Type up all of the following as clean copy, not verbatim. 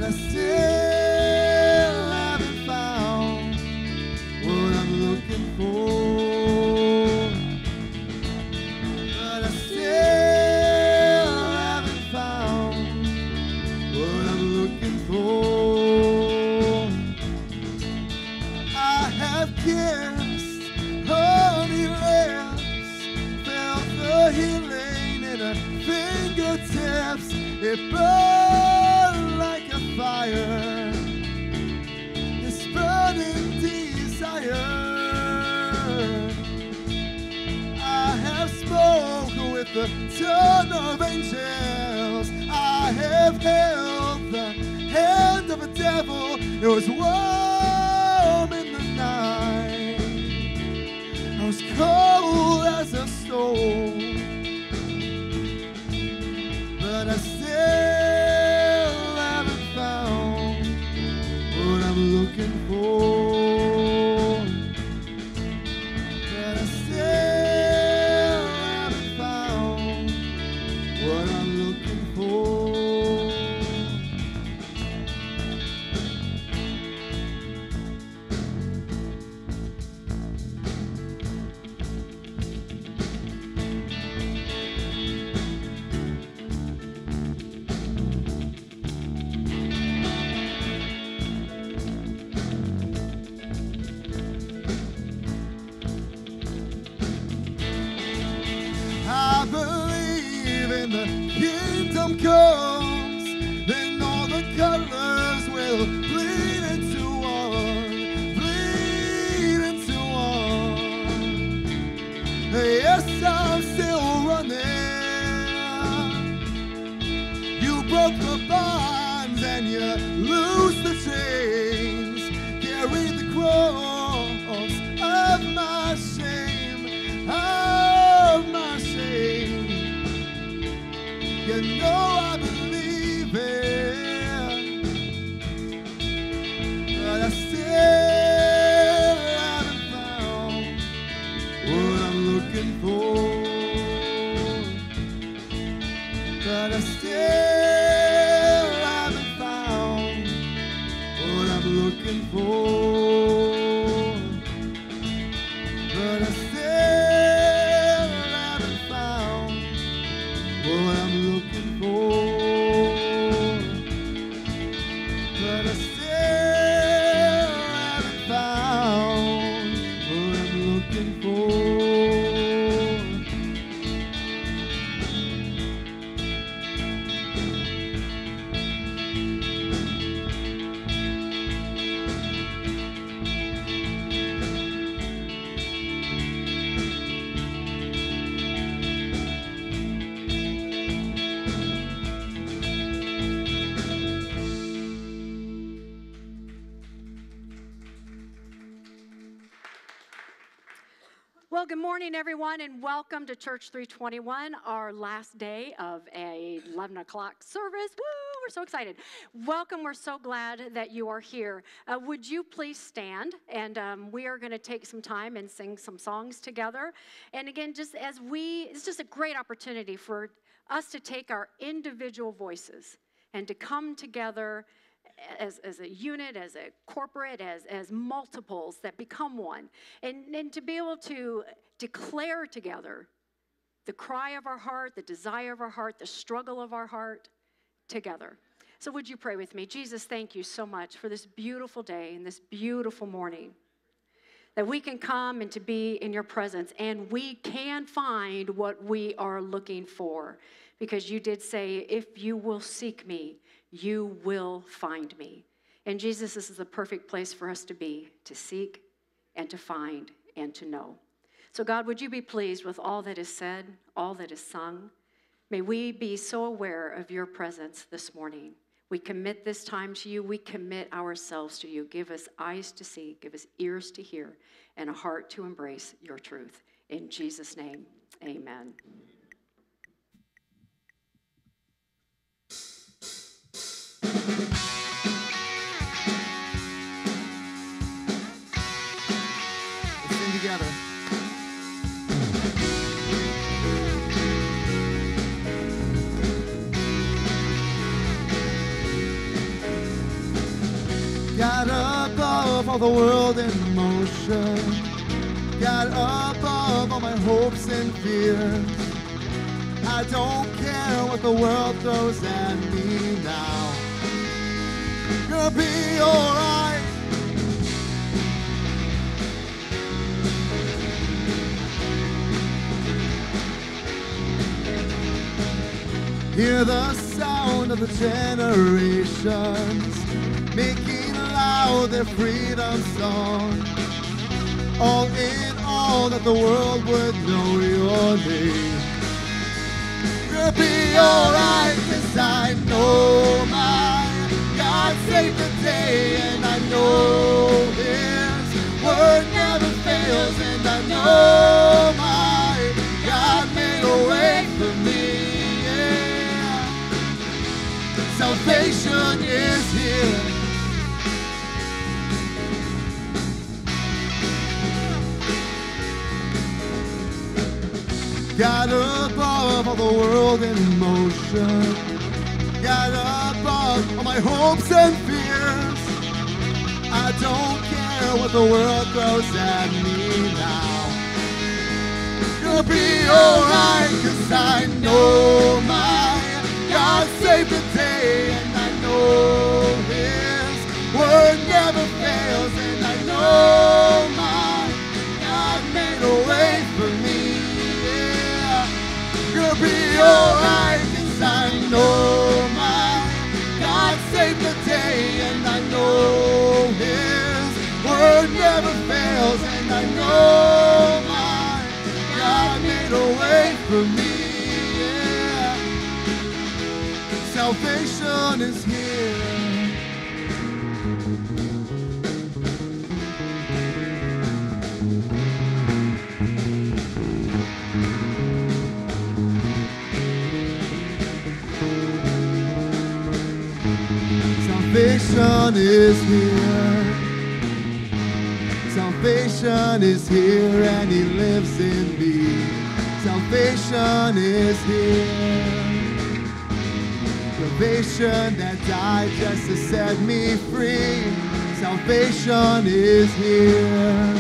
I still haven't found what I'm looking for. But I still haven't found what I'm looking for. I have kissed honey lips, felt the healing in her fingertips. It burned like a fire, this burning desire. I have spoken with the tongue of angels. I have held the hand of a devil. It was warm in the night, I was cold as a stone. But I still haven't found what I'm looking for. But I still haven't found what I'm looking for. I believe in the kingdom comes, then all the colors will bleed into one, bleed into one. Yes, I'm still running. You broke the bonds and you loose the chains, carry the cross of my shame, of my shame. You know I believe it, but I still haven't found what I'm looking for. But I still haven't found what I'm looking for. But I still haven't found what I'm looking for. But I still haven't found what I'm looking for. Well, good morning, everyone, and welcome to Church 321, our last day of a 11 o'clock service. Woo, we're so excited. Welcome. We're so glad that you are here. Would you please stand? And we are going to take some time and sing some songs together. And again, it's just a great opportunity for us to take our individual voices and to come together as a unit, as a corporate, as multiples that become one. And to be able to declare together the cry of our heart, the desire of our heart, the struggle of our heart together. So would you pray with me? Jesus, thank you so much for this beautiful day and this beautiful morning, that we can come and to be in your presence, and we can find what we are looking for, because you did say, if you will seek me, you will find me. And Jesus, this is the perfect place for us to be, to seek and to find and to know. So God, would you be pleased with all that is said, all that is sung? May we be so aware of your presence this morning. We commit this time to you. We commit ourselves to you. Give us eyes to see, give us ears to hear, and a heart to embrace your truth. In Jesus' name, amen. Let's sing together. God above all the world in motion, God above all my hopes and fears. I don't care what the world throws at me now. Gonna be alright. Hear the sound of the generations making loud their freedom song. All in all, that the world would know your name. You'll be alright, 'cause I know my God saved the day, and I know His word never fails, and I know my God made a way for me. Yeah. Salvation is here. God above all the world in motion, God above all my hopes and fears. I don't care what the world throws at me now. You'll be alright, 'cause I know my God saved the day, and I know His word never fails, and I know my God made a way for me. You'll be alright, 'cause I know my God saved the day, and I know His word never fails, and I know my God made a way for me. Yeah. Salvation is here. Salvation is here. Salvation is here, and He lives in me. Salvation is here. Salvation that died just to set me free. Salvation is here.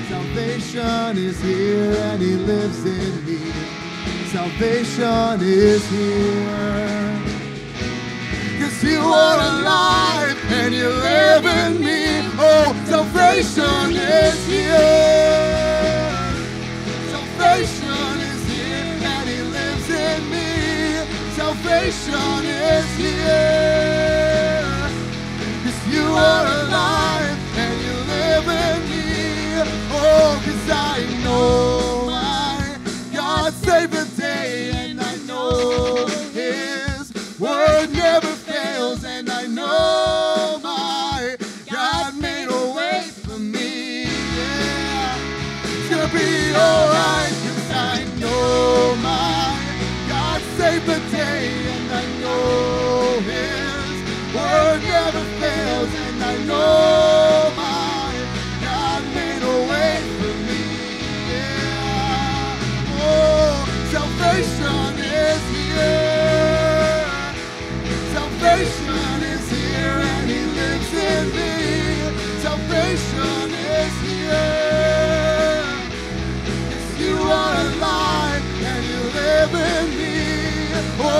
Salvation is here, and He lives in me. Salvation is here. 'Cause you are alive and you live in me. Oh, salvation is here. Salvation is here and He lives in me. Salvation is here. 'Cause you are alive and you live in me. Oh, 'cause I know my God saved the day, and I know His word never fails, and I know my God made a way for me. Yeah. It's gonna be alright, 'cause I know my God saved the day, and I know His word never fails, and I know my God made a way for me. Yeah. Oh, salvation is here. Salvation is here, and He lives in me. Salvation is here. Yes, you are alive and you live in me. Oh.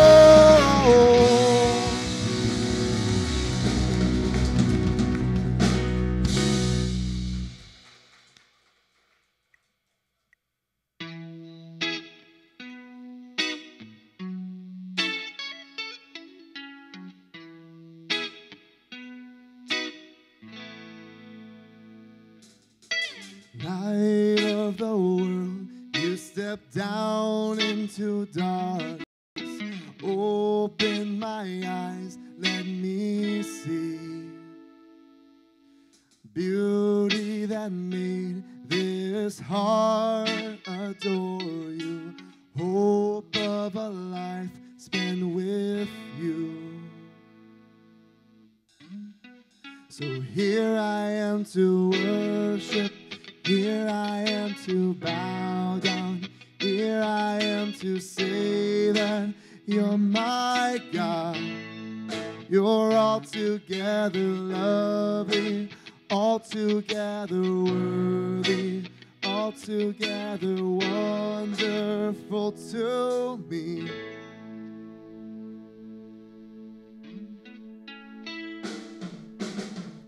Light of the world, you step down into darkness. Open my eyes, let me see beauty that made this heart adore you. Hope of a life spent with you. So here I am to worship. Here I am to bow down. Here I am to say that You're my God. You're altogether lovely, altogether worthy, altogether wonderful to me.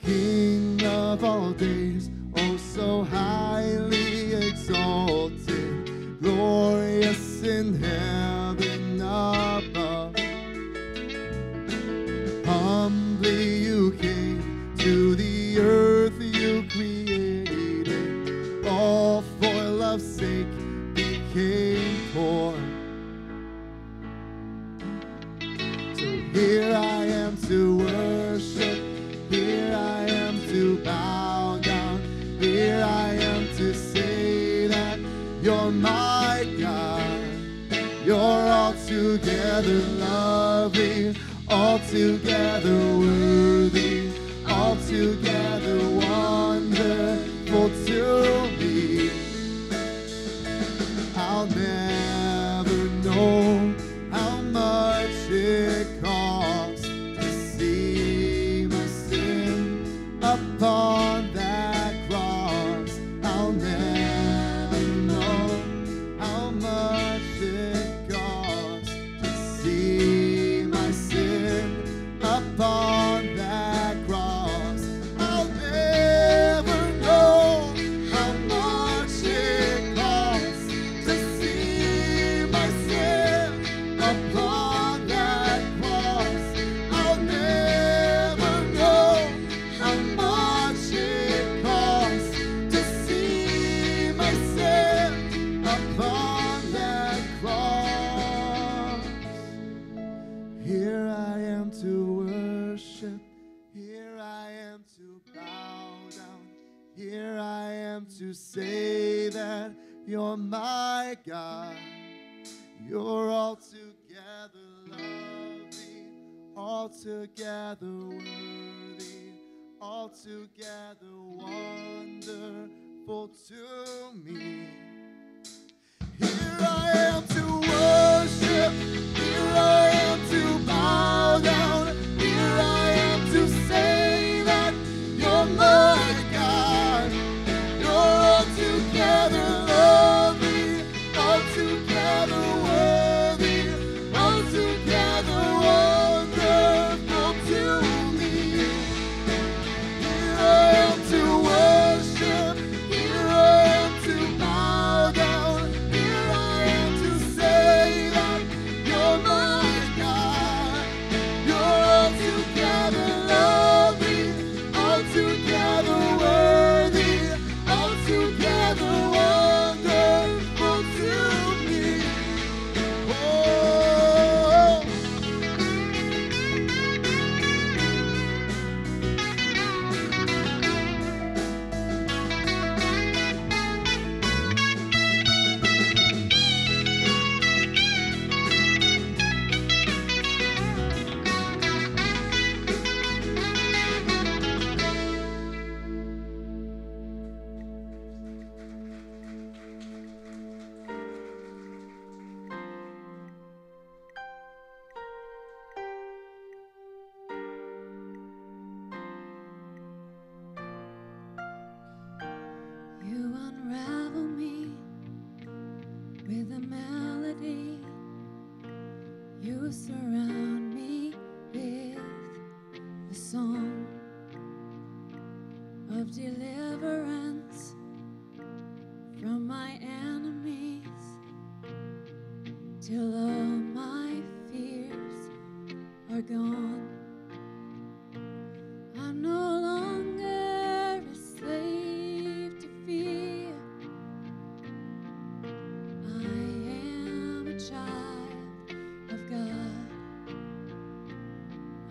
King of all days, oh so highly exalted, glorious in heaven above. Humbly you came to the earth you created, all for love's sake became poor. So here I am to worship, here I am to bow down, here I am to say that you're my God. You're altogether lovely, altogether worthy, altogether wonderful to me. I'll never know how much it costs to see my sin upon that cross. I'll never know how much it costs to see my sin upon that cross. I'll never know how much it costs to see my sin upon that cross. I'll never know how much it costs to see my sin upon that cross. Here I am to worship, here I am to bow down, here I am to say that you're my God. You're altogether lovely, altogether worthy, altogether wonderful to me. Here I am to worship, here I am to bow down, here I am to say that you're my God. You're altogether lovely, altogether worthy, altogether wonderful to me. Here I am to worship, here I am to bow down, here I am to say that you're my God. You're altogether lovely, altogether worthy, altogether wonderful to me. Oh. You unravel me with a melody. You surround me with a song of deliverance from my enemies, till all my fears are gone. I'm no longer a slave to fear. I am a child of God.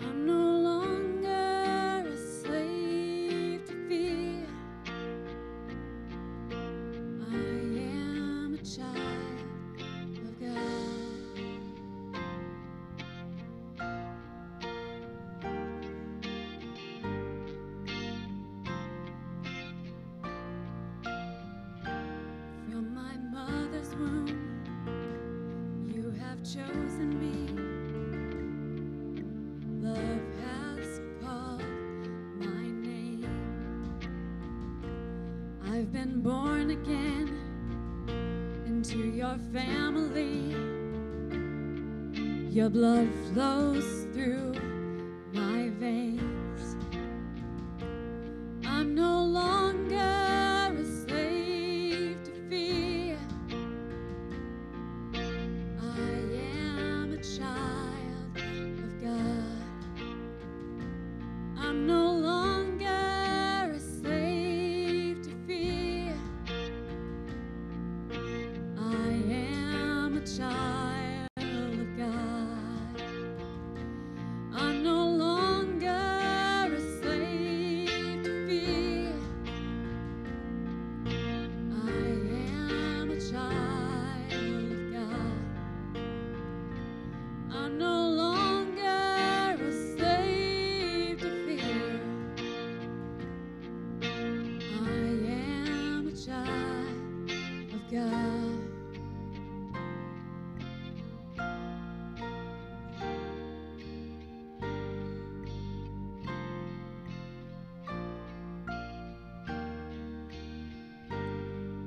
I'm no longer a slave to fear. I am a child of God. again into your family. Your blood flows through my veins. I'm no longer a slave to fear. I am a child of God. I'm no longer a slave to fear. I am a child of God. I'm no longer a slave to fear. I am a child of God. I'm no longer a slave to fear. I am a child of God.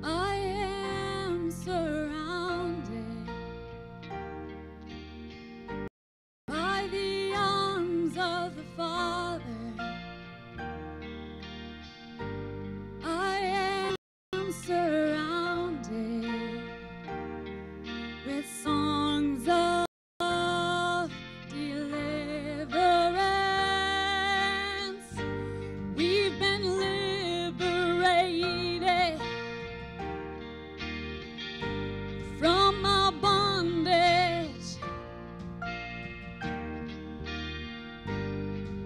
I am surrounded by the arms of the Father. I am surrounded with songs of deliverance. We've been liberated from our bondage.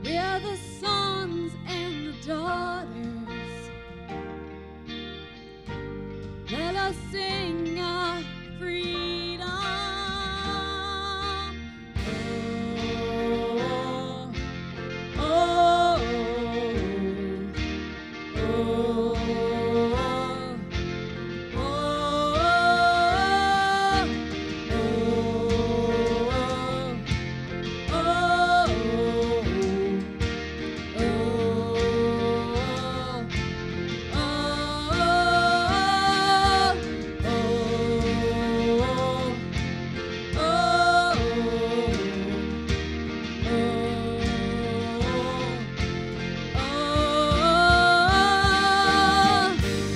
We're the sons and the daughters. Let us sing our freedom. Oh, oh, oh,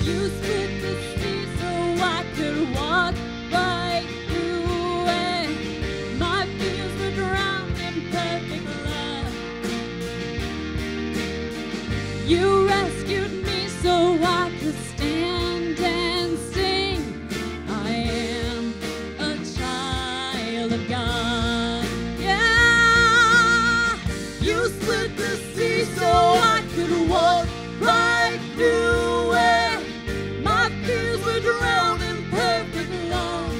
you split the sea so I could walk right through it. My fears were drowned in perfect love. You rescued me so I could stand and sing. I am a child of God. Yeah, you split the sea so I could walk right through it. My fears were drowned in perfect love.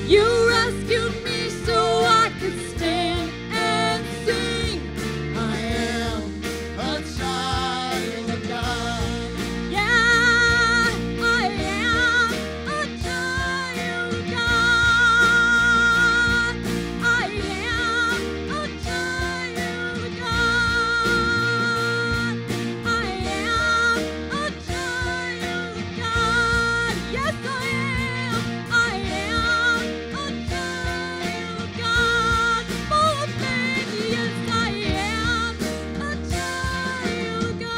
You rescued me so I could stand and sing. I am a child of God. Yeah, I am a child of God. I am a child of God. I am a child of God. Yes, I am. I am a child of God. Full of faith, yes, I am a child of God.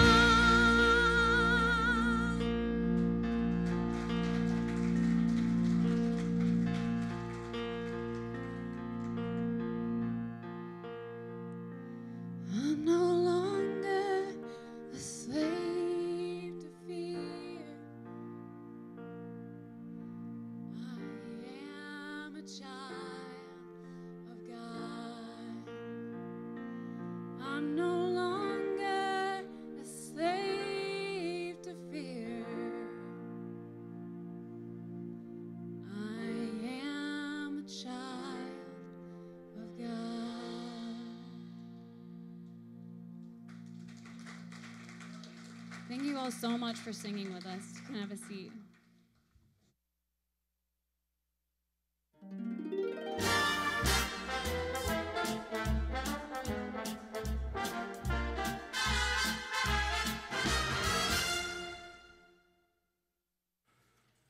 I'm no longer a slave to fear. I am a child of God. I'm no longer a slave to fear. I am a child of God. Thank you all so much for singing with us. You can have a seat.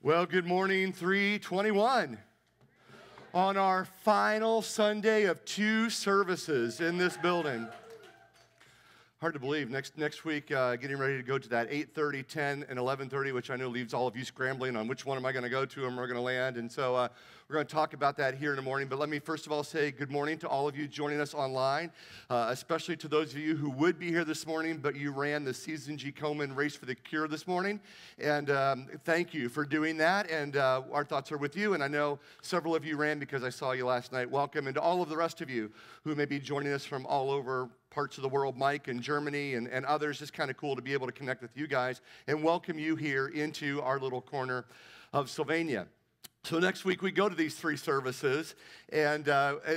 Well, good morning, 321. On our final Sunday of 2 services in this building. Hard to believe. Next week, getting ready to go to that 8:30, 10, and 11:30, which I know leaves all of you scrambling on which one am I going to go to and where we're going to land. And so we're going to talk about that here in the morning. But let me first of all say good morning to all of you joining us online, especially to those of you who would be here this morning, but you ran the Season G. Komen Race for the Cure this morning. And thank you for doing that. And our thoughts are with you. And I know several of you ran because I saw you last night. Welcome. And to all of the rest of you who may be joining us from all over parts of the world, Mike in Germany and others. It's kind of cool to be able to connect with you guys and welcome you here into our little corner of Sylvania. So next week we go to these 3 services, and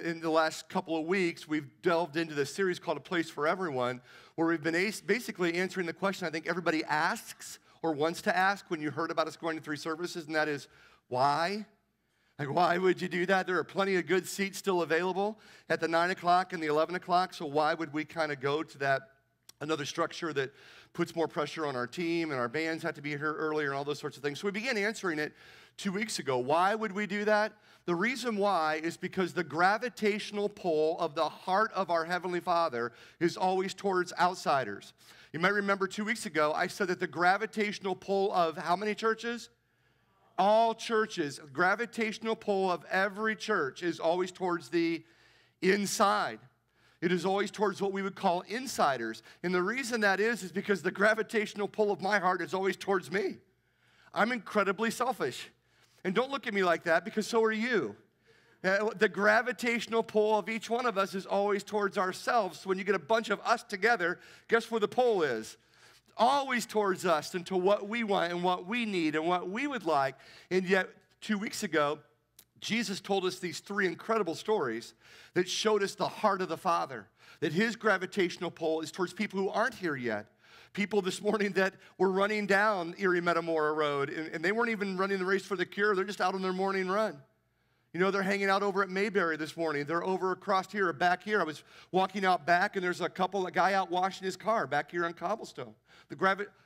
in the last couple of weeks we've delved into this series called A Place for Everyone, where we've been basically answering the question I think everybody asks or wants to ask when you heard about us going to 3 services, and that is, why? Like, why would you do that? There are plenty of good seats still available at the 9 o'clock and the 11 o'clock, so why would we kind of go to that another structure that puts more pressure on our team, and our bands have to be here earlier and all those sorts of things? So we began answering it 2 weeks ago. Why would we do that? The reason why is because the gravitational pull of the heart of our Heavenly Father is always towards outsiders. You might remember 2 weeks ago, I said that the gravitational pull of how many churches? All churches, gravitational pull of every church is always towards the inside. It is always towards what we would call insiders. And the reason that is because the gravitational pull of my heart is always towards me. I'm incredibly selfish. And don't look at me like that, because so are you. The gravitational pull of each one of us is always towards ourselves. So when you get a bunch of us together, guess where the pull is? Always towards us and to what we want and what we need and what we would like. And yet, 2 weeks ago, Jesus told us these 3 incredible stories that showed us the heart of the Father, that his gravitational pull is towards people who aren't here yet. People this morning that were running down Erie Metamora Road, and they weren't even running the race for the cure. They're just out on their morning run. You know, they're hanging out over at Mayberry this morning. They're over across here or back here. I was walking out back, and there's a guy out washing his car back here on Cobblestone.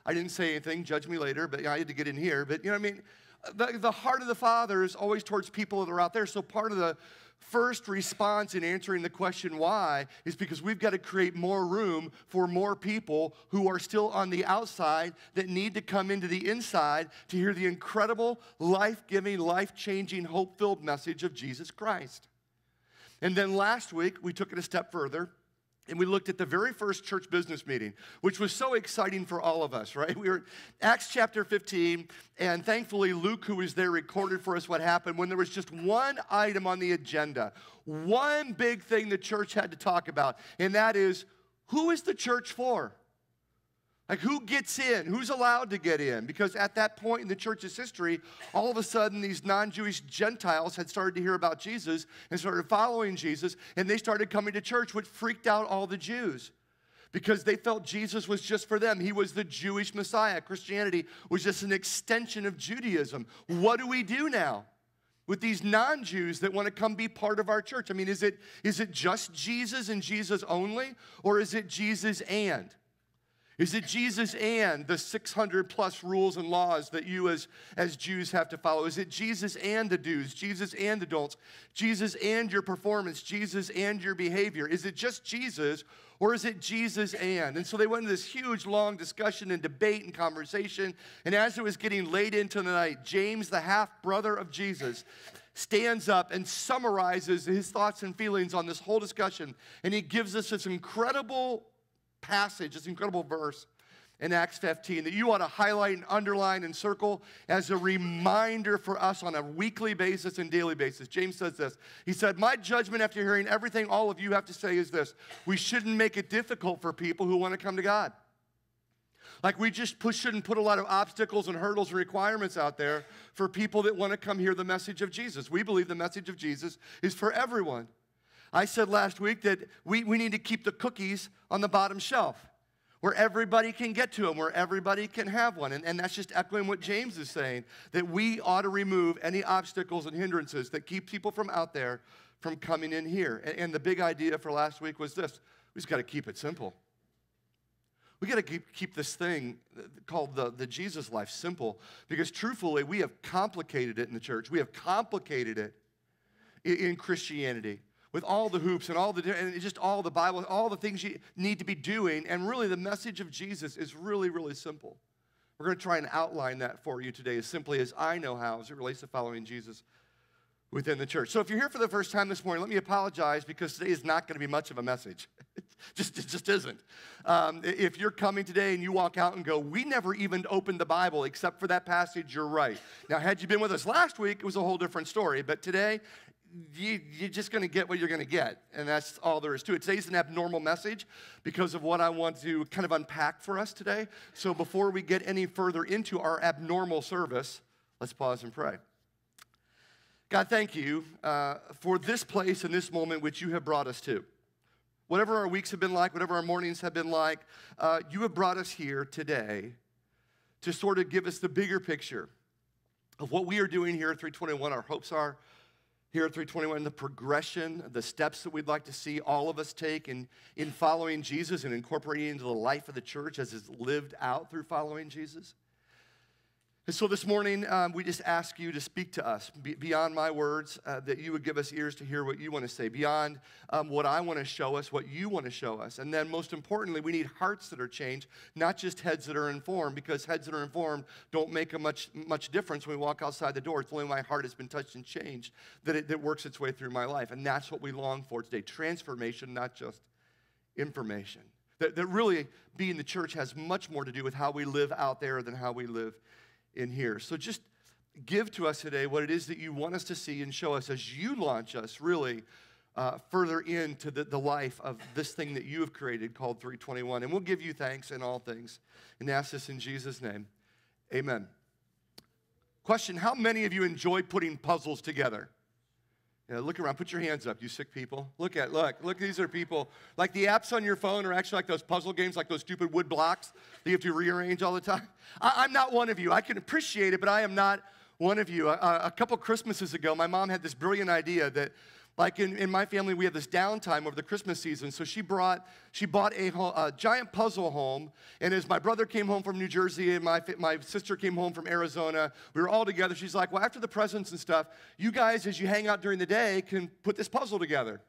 I didn't say anything, judge me later, but I had to get in here. But, you know what I mean? The heart of the Father is always towards people that are out there. So part of the first response in answering the question why is because we've got to create more room for more people who are still on the outside that need to come into the inside to hear the incredible, life-giving, life-changing, hope-filled message of Jesus Christ. And then last week, we took it a step further, and we looked at the very first church business meeting, which was so exciting for all of us, right? We were at Acts chapter 15, and thankfully Luke, who was there, recorded for us what happened when there was just one item on the agenda, one big thing the church had to talk about, and that is, who is the church for? Like, who gets in? Who's allowed to get in? Because at that point in the church's history, all of a sudden, these non-Jewish Gentiles had started to hear about Jesus and started following Jesus, and they started coming to church, which freaked out all the Jews because they felt Jesus was just for them. He was the Jewish Messiah. Christianity was just an extension of Judaism. What do we do now with these non-Jews that want to come be part of our church? I mean, is it just Jesus and Jesus only, or is it Jesus and? Is it Jesus and the 600 plus rules and laws that you as Jews have to follow? Is it Jesus and the do's, Jesus and the don'ts, Jesus and your performance, Jesus and your behavior? Is it just Jesus, or is it Jesus and? And so they went into this huge, long discussion and debate and conversation. And as it was getting late into the night, James, the half-brother of Jesus, stands up and summarizes his thoughts and feelings on this whole discussion. And he gives us this incredible passage, this incredible verse in Acts 15 that you ought to highlight and underline and circle as a reminder for us on a weekly basis and daily basis. James says this. He said, my judgment after hearing everything all of you have to say is this: we shouldn't make it difficult for people who want to come to God. Like, we just shouldn't put a lot of obstacles and hurdles and requirements out there for people that want to come hear the message of Jesus. We believe the message of Jesus is for everyone. I said last week that we need to keep the cookies on the bottom shelf where everybody can get to them, where everybody can have one. And that's just echoing what James is saying, that we ought to remove any obstacles and hindrances that keep people from out there from coming in here. And the big idea for last week was this: we just got to keep it simple. We got to keep this thing called the Jesus life simple, because truthfully, we have complicated it in the church. We have complicated it in Christianity with all the hoops and and just all the Bible, all the things you need to be doing. And really, the message of Jesus is really, really simple. We're going to try and outline that for you today as simply as I know how as it relates to following Jesus within the church. So if you're here for the first time this morning, let me apologize, because today is not going to be much of a message. It just isn't. If you're coming today and you walk out and go, we never even opened the Bible except for that passage, you're right. Now, had you been with us last week, it was a whole different story. But today, you're just going to get what you're going to get, and that's all there is to it. Today's an abnormal message because of what I want to kind of unpack for us today. So before we get any further into our abnormal service, let's pause and pray. God, thank you for this place and this moment which you have brought us to. Whatever our weeks have been like, whatever our mornings have been like, you have brought us here today to sort of give us the bigger picture of what we are doing here at 321, our hopes are here at 321, the progression, the steps that we'd like to see all of us take in following Jesus and incorporating into the life of the church as it's lived out through following Jesus. And so this morning, we just ask you to speak to us beyond my words, that you would give us ears to hear what you want to say, beyond what I want to show us, what you want to show us. And then most importantly, we need hearts that are changed, not just heads that are informed, because heads that are informed don't make a much difference when we walk outside the door. It's only when my heart has been touched and changed that works its way through my life. And that's what we long for today, transformation, not just information. That really being the church has much more to do with how we live out there than how we live in here. So just give to us today what it is that you want us to see and show us as you launch us really further into the life of this thing that you have created called 321. And we'll give you thanks in all things and ask this in Jesus' name. Amen. Question, how many of you enjoy putting puzzles together? Yeah, look around, put your hands up, you sick people. Look, these are people. Like the apps on your phone are actually like those puzzle games, like those stupid wood blocks that you have to rearrange all the time. I'm not one of you. I can appreciate it, but I am not one of you. A couple Christmases ago, my mom had this brilliant idea that, like in my family, we have this downtime over the Christmas season. So she bought a giant puzzle home. And as my brother came home from New Jersey and my sister came home from Arizona, we were all together. She's like, well, after the presents and stuff, you guys, as you hang out during the day, can put this puzzle together.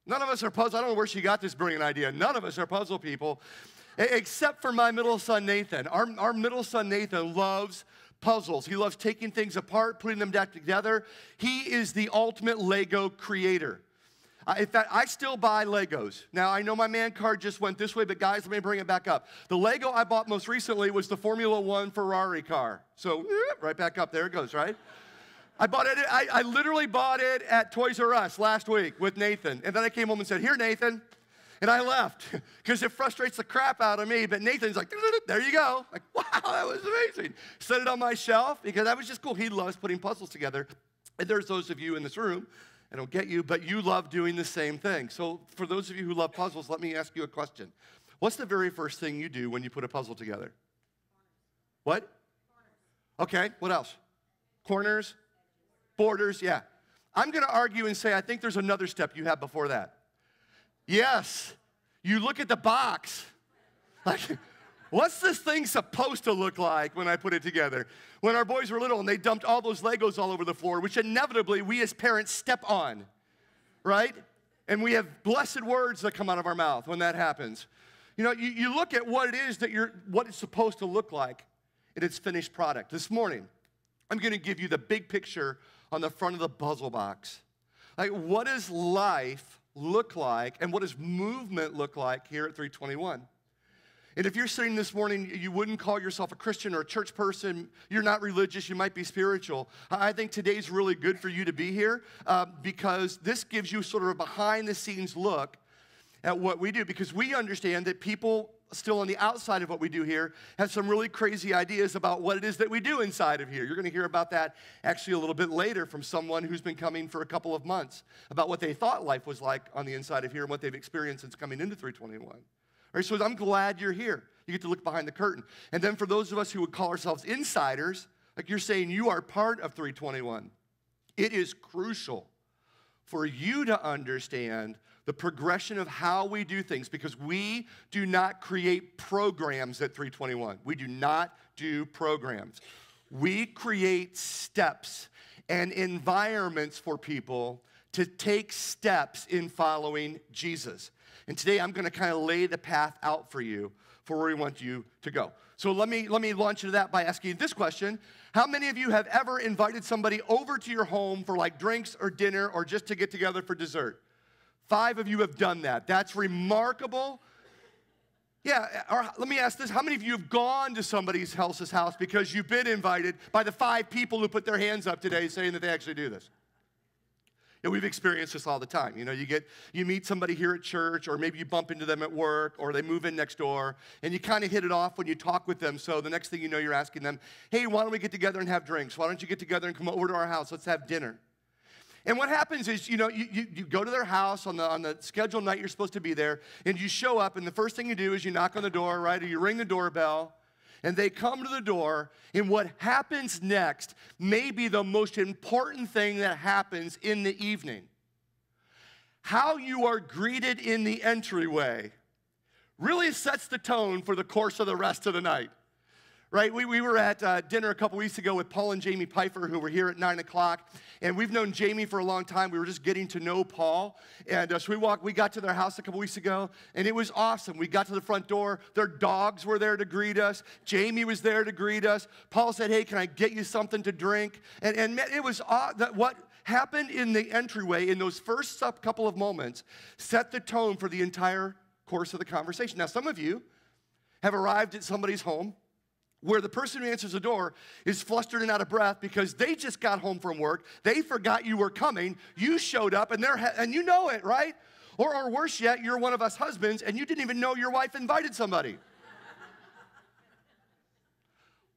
None of us are puzzle. I don't know where she got this brilliant idea. None of us are puzzle people, except for my middle son, Nathan. Our middle son, Nathan, loves puzzles. He loves taking things apart, putting them back together. He is the ultimate Lego creator. In fact, I still buy Legos. Now, I know my man card just went this way, but guys, let me bring it back up. The Lego I bought most recently was the Formula One Ferrari car. So, right back up, there it goes, right? I literally bought it at Toys R Us last week with Nathan. And then I came home and said, here, Nathan. And I left because it frustrates the crap out of me. But Nathan's like, there you go. Like, wow, that was amazing. Set it on my shelf because that was just cool. He loves putting puzzles together. And there's those of you in this room, I don't get you, but you love doing the same thing. So for those of you who love puzzles, let me ask you a question. What's the very first thing you do when you put a puzzle together? What? Okay, what else? Corners? Borders, yeah. I'm going to argue and say I think there's another step you have before that. Yes, you look at the box. Like, what's this thing supposed to look like when I put it together? When our boys were little and they dumped all those Legos all over the floor, which inevitably we as parents step on, right? And we have blessed words that come out of our mouth when that happens. You know, you look at what it is what it's supposed to look like in its finished product. This morning, I'm going to give you the big picture on the front of the puzzle box. Like, what does life look like and what does movement look like here at 321? And if you're sitting this morning, you wouldn't call yourself a Christian or a church person, you're not religious, you might be spiritual, I think today's really good for you to be here because this gives you sort of a behind-the-scenes look at what we do, because we understand that people still on the outside of what we do here have some really crazy ideas about what it is that we do inside of here. You're going to hear about that actually a little bit later from someone who's been coming for a couple of months about what they thought life was like on the inside of here and what they've experienced since coming into 321. All right, so I'm glad you're here. You get to look behind the curtain. And then for those of us who would call ourselves insiders, like you're saying you are part of 321, it is crucial for you to understand the progression of how we do things, because we do not create programs at 321. We do not do programs. We create steps and environments for people to take steps in following Jesus. And today I'm going to kind of lay the path out for you for where we want you to go. So let me launch into that by asking you this question. How many of you have ever invited somebody over to your home for like drinks or dinner or just to get together for dessert? 5 of you have done that. That's remarkable. Yeah, or let me ask this. How many of you have gone to somebody else's house because you've been invited by the 5 people who put their hands up today saying that they actually do this? Yeah, we've experienced this all the time. You know, you meet somebody here at church, or maybe you bump into them at work, or they move in next door, and you kind of hit it off when you talk with them. So the next thing you know, you're asking them, hey, why don't we get together and have drinks? Why don't you get together and come over to our house? Let's have dinner. And what happens is, you know, you go to their house on the scheduled night you're supposed to be there, and you show up, and the first thing you do is you knock on the door, right, or you ring the doorbell, and they come to the door, and what happens next may be the most important thing that happens in the evening. How you are greeted in the entryway really sets the tone for the course of the rest of the night. Right, we were at dinner a couple weeks ago with Paul and Jamie Pfeiffer, who were here at 9 o'clock, and we've known Jamie for a long time. We were just getting to know Paul, and so we got to their house a couple weeks ago, and it was awesome. We got to the front door. Their dogs were there to greet us. Jamie was there to greet us. Paul said, hey, can I get you something to drink? And it was what happened in the entryway in those first couple of moments set the tone for the entire course of the conversation. Now, some of you have arrived at somebody's home where the person who answers the door is flustered and out of breath because they just got home from work, they forgot you were coming, you showed up, and you know it, right? Or worse yet, you're one of us husbands, and you didn't even know your wife invited somebody.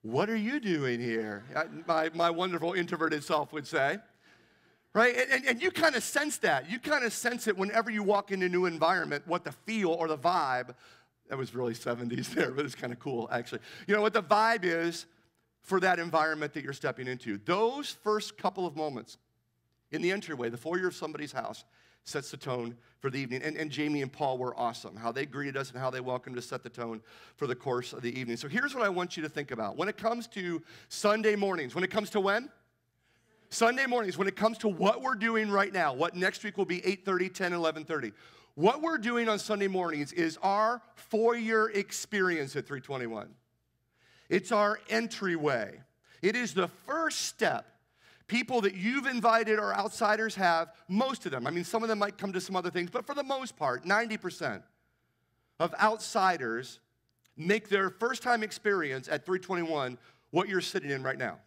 What are you doing here? My wonderful introverted self would say. Right? And you kind of sense that. You kind of sense it whenever you walk into a new environment, what the feel or the vibe. That was really 70s there, but it's kind of cool, actually. You know what the vibe is for that environment that you're stepping into. Those first couple of moments in the entryway, the foyer of somebody's house, sets the tone for the evening. And Jamie and Paul were awesome. How they greeted us and how they welcomed us set the tone for the course of the evening. So here's what I want you to think about. When it comes to Sunday mornings, when it comes to when? Sunday mornings, when it comes to what we're doing right now, what next week will be 8:30, 10, 11:30. What we're doing on Sunday mornings is our four-year experience at 321. It's our entryway. It is the first step. People that you've invited or outsiders have, most of them. I mean, some of them might come to some other things, but for the most part, 90% of outsiders make their first-time experience at 321 what you're sitting in right now,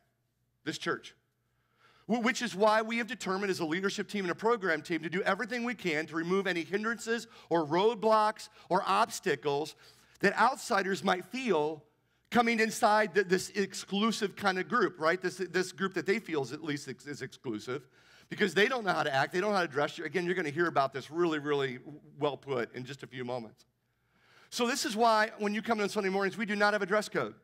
this church. Which is why we have determined as a leadership team and a program team to do everything we can to remove any hindrances or roadblocks or obstacles that outsiders might feel coming inside this exclusive kind of group, right? This group that they feel is at least is exclusive because they don't know how to act. They don't know how to dress. Again, you're going to hear about this really, really well put in just a few moments. So this is why when you come in on Sunday mornings, we do not have a dress code.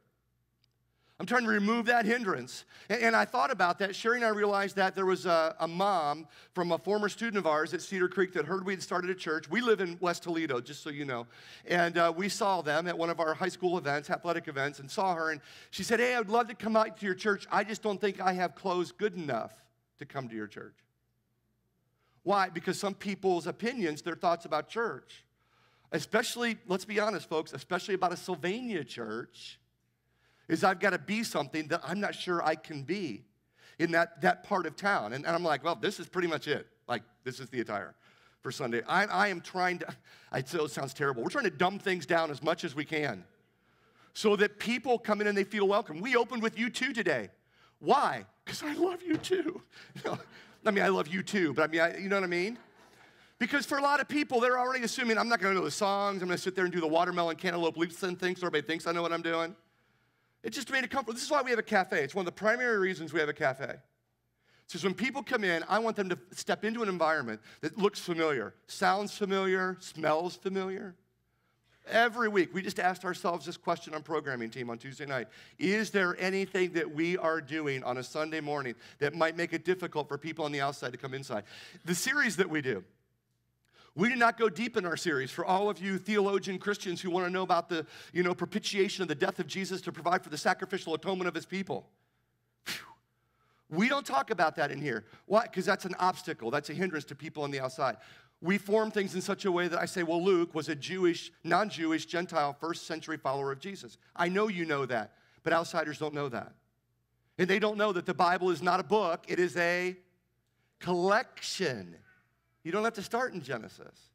I'm trying to remove that hindrance. And I thought about that. Sherry and I realized that there was a mom from a former student of ours at Cedar Creek that heard we had started a church. We live in West Toledo, just so you know. And we saw them at one of our high school events, athletic events, and saw her. And she said, hey, I'd love to come out to your church. I just don't think I have clothes good enough to come to your church. Why? Because some people's opinions, their thoughts about church, especially, let's be honest, folks, especially about a Sylvania church, is I've got to be something that I'm not sure I can be in that part of town. And I'm like, well, this is pretty much it. Like, this is the attire for Sunday. I am trying to, it sounds terrible. We're trying to dumb things down as much as we can so that people come in and they feel welcome. We opened with U2 today. Why? Because I love U2. I mean, I love you too, but I mean, you know what I mean? Because for a lot of people, they're already assuming I'm not going to know the songs. I'm going to sit there and do the watermelon cantaloupe leaps and things so everybody thinks I know what I'm doing. It just made it comfortable. This is why we have a cafe. It's one of the primary reasons we have a cafe. So when people come in, I want them to step into an environment that looks familiar, sounds familiar, smells familiar. Every week, we just asked ourselves this question on programming team on Tuesday night. Is there anything that we are doing on a Sunday morning that might make it difficult for people on the outside to come inside? The series that we do, we did not go deep in our series. For all of you theologian Christians who want to know about the, propitiation of the death of Jesus to provide for the sacrificial atonement of his people. We don't talk about that in here. Why? Because that's an obstacle. That's a hindrance to people on the outside. We form things in such a way that I say, well, Luke was a Jewish, non-Jewish, Gentile, first-century follower of Jesus. I know you know that, but outsiders don't know that. And they don't know that the Bible is not a book. It is a collection. You don't have to start in Genesis.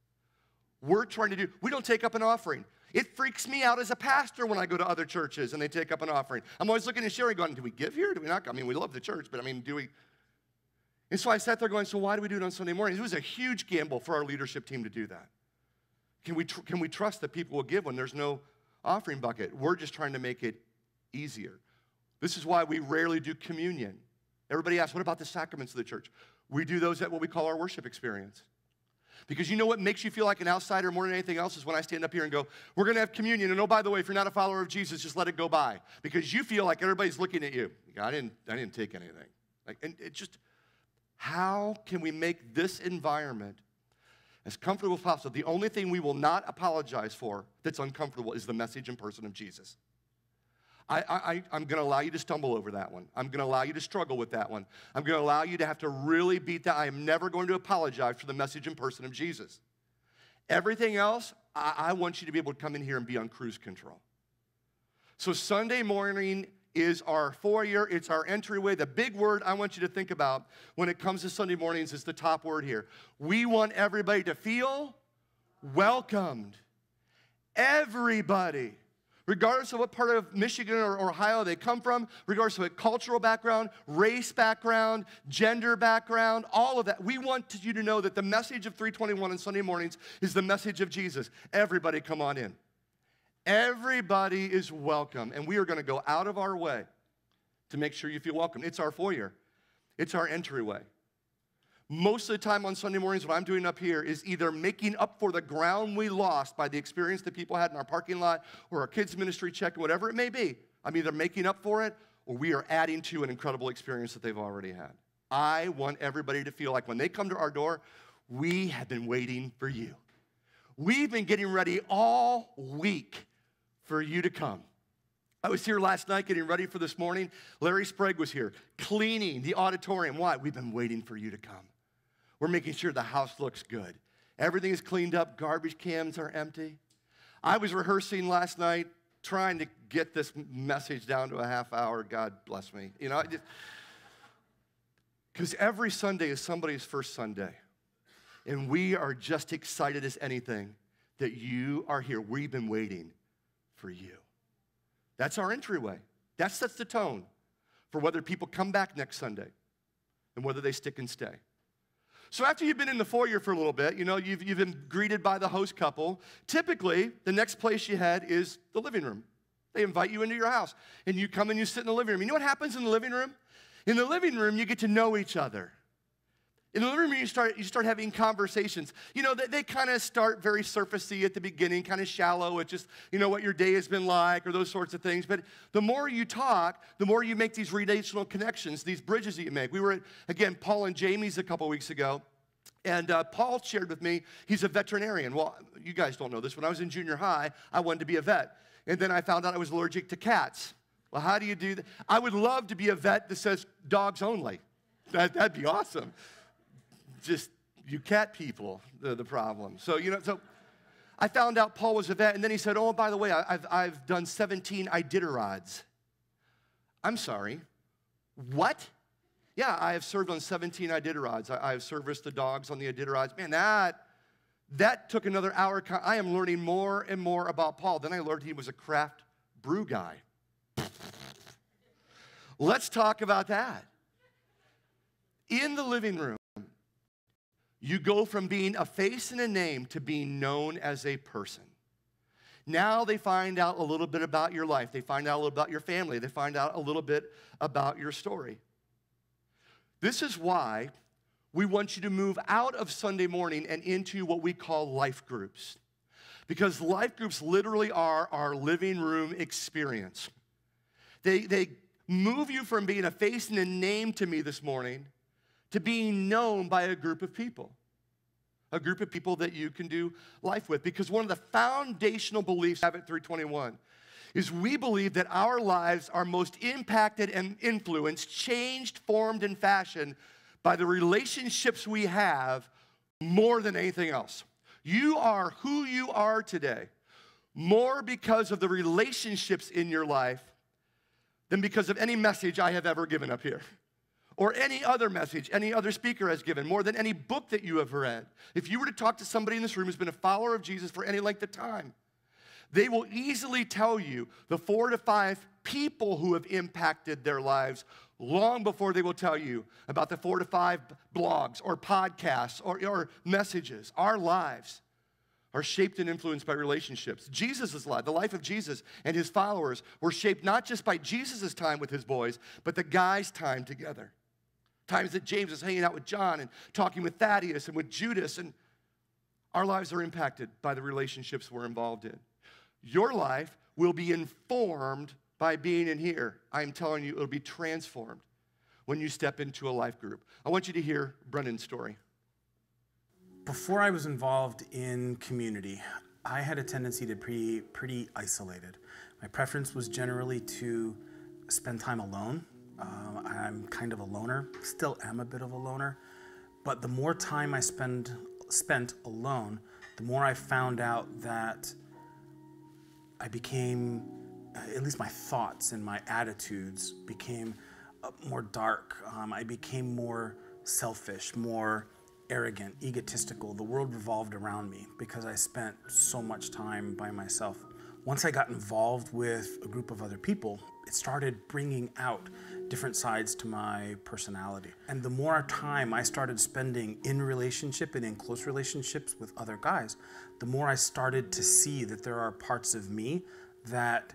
We don't take up an offering. It freaks me out as a pastor when I go to other churches and they take up an offering. I'm always looking at Sherry going, do we give here? Do we not? I mean, we love the church, but do we? And so I sat there going, so why do we do it on Sunday mornings? It was a huge gamble for our leadership team to do that. Can we trust that people will give when there's no offering bucket? We're just trying to make it easier. This is why we rarely do communion. Everybody asks, what about the sacraments of the church? We do those at what we call our worship experience. Because you know what makes you feel like an outsider more than anything else is when I stand up here and go, we're going to have communion, and oh, by the way, if you're not a follower of Jesus, just let it go by. Because you feel like everybody's looking at you. I didn't take anything. And it just... How can we make this environment as comfortable as possible? The only thing we will not apologize for that's uncomfortable is the message and person of Jesus. I'm going to allow you to stumble over that one. I'm going to allow you to struggle with that one. I'm going to allow you to have to really beat that. I am never going to apologize for the message and person of Jesus. Everything else, I want you to be able to come in here and be on cruise control. So Sunday morning is our foyer, it's our entryway. The big word I want you to think about when it comes to Sunday mornings is the top word here. We want everybody to feel welcomed. Everybody. Regardless of what part of Michigan or Ohio they come from, regardless of what cultural background, race background, gender background, all of that. We want you to know that the message of 321 on Sunday mornings is the message of Jesus. Everybody come on in. Everybody is welcome, and we are going to go out of our way to make sure you feel welcome. It's our foyer. It's our entryway. Most of the time on Sunday mornings, what I'm doing up here is either making up for the ground we lost by the experience that people had in our parking lot or our kids' ministry check, whatever it may be. I'm either making up for it or we are adding to an incredible experience that they've already had. I want everybody to feel like when they come to our door, we have been waiting for you. We've been getting ready all week for you to come. I was here last night getting ready for this morning. Larry Sprague was here cleaning the auditorium. Why? We've been waiting for you to come. We're making sure the house looks good. Everything is cleaned up. Garbage cans are empty. I was rehearsing last night trying to get this message down to a half hour. God bless me. Because every Sunday is somebody's first Sunday. And we are just excited as anything that you are here. We've been waiting for you. That's our entryway. That sets the tone for whether people come back next Sunday and whether they stick and stay. So after you've been in the foyer for a little bit, you've been greeted by the host couple. Typically, the next place you head is the living room. They invite you into your house, and you come and you sit in the living room. You know what happens in the living room? In the living room, you get to know each other. In the living room, you start having conversations. They kind of start very surfacey at the beginning, kind of shallow. It's just, what your day has been like or those sorts of things. But the more you talk, the more you make these relational connections, these bridges that you make. We were at, again, Paul and Jamie's a couple weeks ago. And Paul shared with me, he's a veterinarian. Well, you guys don't know this. When I was in junior high, I wanted to be a vet. And then I found out I was allergic to cats. Well, how do you do that? I would love to be a vet that says dogs only. That'd be awesome. Just you cat people, the problem. So I found out Paul was a vet, and then he said, oh, by the way, I've done 17 Iditarods. I'm sorry, what? Yeah, I have served on 17 Iditarods. I have serviced the dogs on the Iditarods. Man, that took another hour. I am learning more and more about Paul. Then I learned he was a craft brew guy. Let's talk about that. In the living room, you go from being a face and a name to being known as a person. Now they find out a little bit about your life. They find out a little about your family. They find out a little bit about your story. This is why we want you to move out of Sunday morning and into what we call life groups. Because life groups literally are our living room experience. They move you from being a face and a name to me this morning to being known by a group of people that you can do life with. Because one of the foundational beliefs of 321 is we believe that our lives are most impacted and influenced, changed, formed, and fashioned by the relationships we have more than anything else. You are who you are today more because of the relationships in your life than because of any message I have ever given up here, or any other message any other speaker has given, more than any book that you have read. If you were to talk to somebody in this room who's been a follower of Jesus for any length of time, they will easily tell you the 4 to 5 people who have impacted their lives long before they will tell you about the 4 to 5 blogs or podcasts or messages. Our lives are shaped and influenced by relationships. Jesus' life, the life of Jesus and his followers were shaped not just by Jesus' time with his boys, but the guys' time together. Times that James was hanging out with John and talking with Thaddeus and with Judas, and our lives are impacted by the relationships we're involved in. Your life will be informed by being in here. I'm telling you, it'll be transformed when you step into a life group. I want you to hear Brendan's story. Before I was involved in community, I had a tendency to be pretty isolated. My preference was generally to spend time alone. I'm kind of a loner, still am a bit of a loner, but the more time I spent alone, the more I found out that I became, at least my thoughts and my attitudes became more dark. I became more selfish, more arrogant, egotistical. The world revolved around me because I spent so much time by myself. Once I got involved with a group of other people, it started bringing out different sides to my personality. And the more time I started spending in relationship and in close relationships with other guys, the more I started to see that there are parts of me that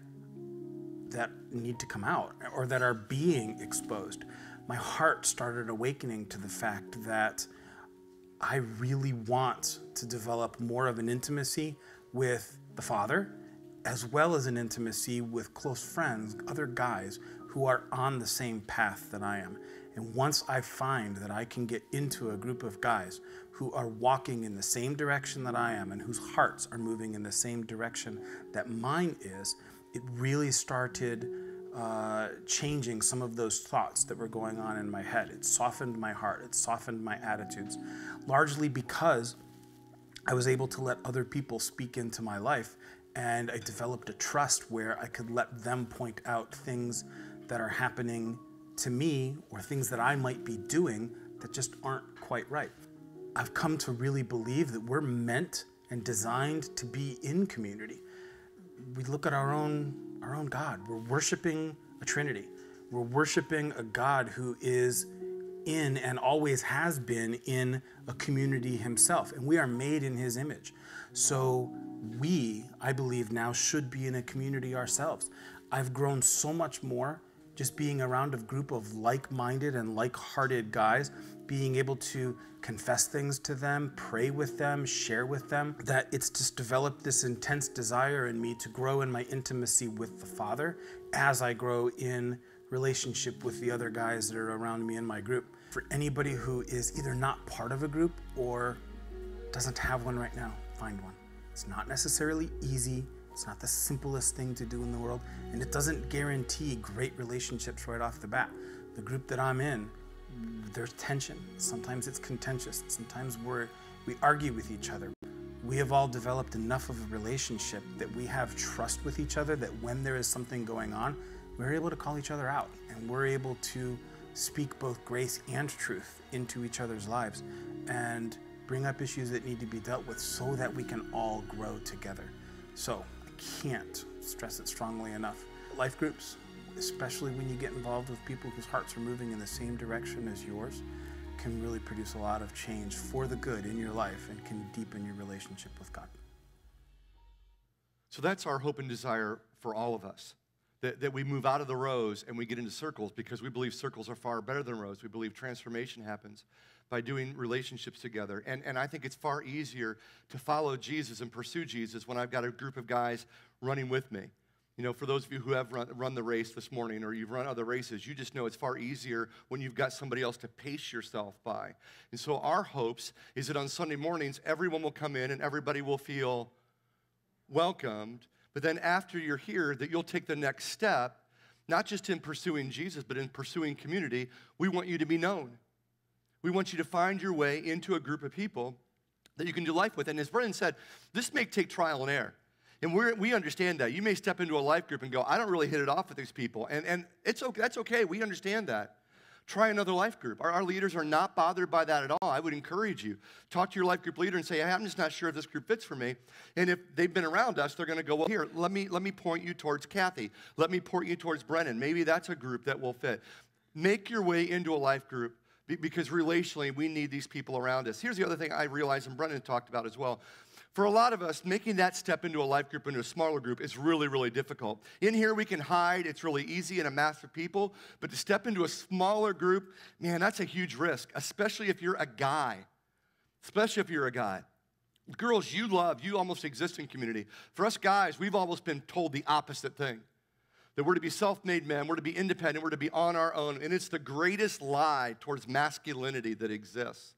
need to come out or that are being exposed. My heart started awakening to the fact that I really want to develop more of an intimacy with the Father, as well as an intimacy with close friends, other guys who are on the same path that I am. And once I find that I can get into a group of guys who are walking in the same direction that I am and whose hearts are moving in the same direction that mine is, it really started changing some of those thoughts that were going on in my head. It softened my heart, it softened my attitudes, largely because I was able to let other people speak into my life, and I developed a trust where I could let them point out things that are happening to me or things that I might be doing that just aren't quite right. I've come to really believe that we're meant and designed to be in community. We look at our own God. We're worshiping a Trinity. We're worshiping a God who is in and always has been in a community himself, and we are made in his image. So we, I believe, now should be in a community ourselves. I've grown so much more just being around a group of like-minded and like-hearted guys, being able to confess things to them, pray with them, share with them, that it's just developed this intense desire in me to grow in my intimacy with the Father as I grow in relationship with the other guys that are around me in my group. For anybody who is either not part of a group or doesn't have one right now, find one. It's not necessarily easy. It's not the simplest thing to do in the world, and it doesn't guarantee great relationships right off the bat. The group that I'm in, there's tension. Sometimes it's contentious. Sometimes we argue with each other. We have all developed enough of a relationship that we have trust with each other that when there is something going on, we're able to call each other out, and we're able to speak both grace and truth into each other's lives and bring up issues that need to be dealt with so that we can all grow together. So I can't stress it strongly enough. Life groups, especially when you get involved with people whose hearts are moving in the same direction as yours, can really produce a lot of change for the good in your life and can deepen your relationship with God. So that's our hope and desire for all of us, that we move out of the rows and we get into circles, because we believe circles are far better than rows. We believe transformation happens by doing relationships together. And I think it's far easier to follow Jesus and pursue Jesus when I've got a group of guys running with me. You know, for those of you who have run the race this morning or you've run other races, you just know it's far easier when you've got somebody else to pace yourself by. And so our hopes is that on Sunday mornings, everyone will come in and everybody will feel welcomed. But then after you're here, that you'll take the next step, not just in pursuing Jesus, but in pursuing community. We want you to be known. We want you to find your way into a group of people that you can do life with. And as Brennan said, this may take trial and error. And we understand that. You may step into a life group and go, I don't really hit it off with these people. And it's okay, that's okay. We understand that. Try another life group. Our leaders are not bothered by that at all. I would encourage you. Talk to your life group leader and say, hey, I'm just not sure if this group fits for me. And if they've been around us, they're going to go, well, here, let me point you towards Kathy. Let me point you towards Brennan. Maybe that's a group that will fit. Make your way into a life group because relationally, we need these people around us. Here's the other thing I realized, and Brennan talked about as well. For a lot of us, making that step into a life group, into a smaller group, is really, really difficult. In here, we can hide. It's really easy in a mass of people. But to step into a smaller group, man, that's a huge risk, especially if you're a guy. Especially if you're a guy. Girls, you almost exist in community. For us guys, we've almost been told the opposite thing. That we're to be self-made men, we're to be independent, we're to be on our own. And it's the greatest lie towards masculinity that exists.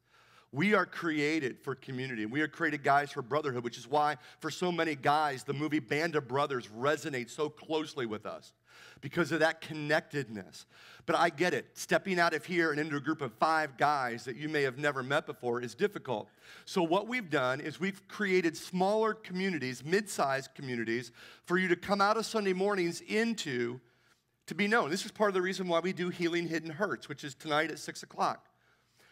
We are created for community. We are created guys for brotherhood, which is why for so many guys, the movie Band of Brothers resonates so closely with us because of that connectedness. But I get it. Stepping out of here and into a group of 5 guys that you may have never met before is difficult. So what we've done is we've created smaller communities, mid-sized communities, for you to come out of Sunday mornings into to be known. This is part of the reason why we do Healing Hidden Hurts, which is tonight at 6 o'clock.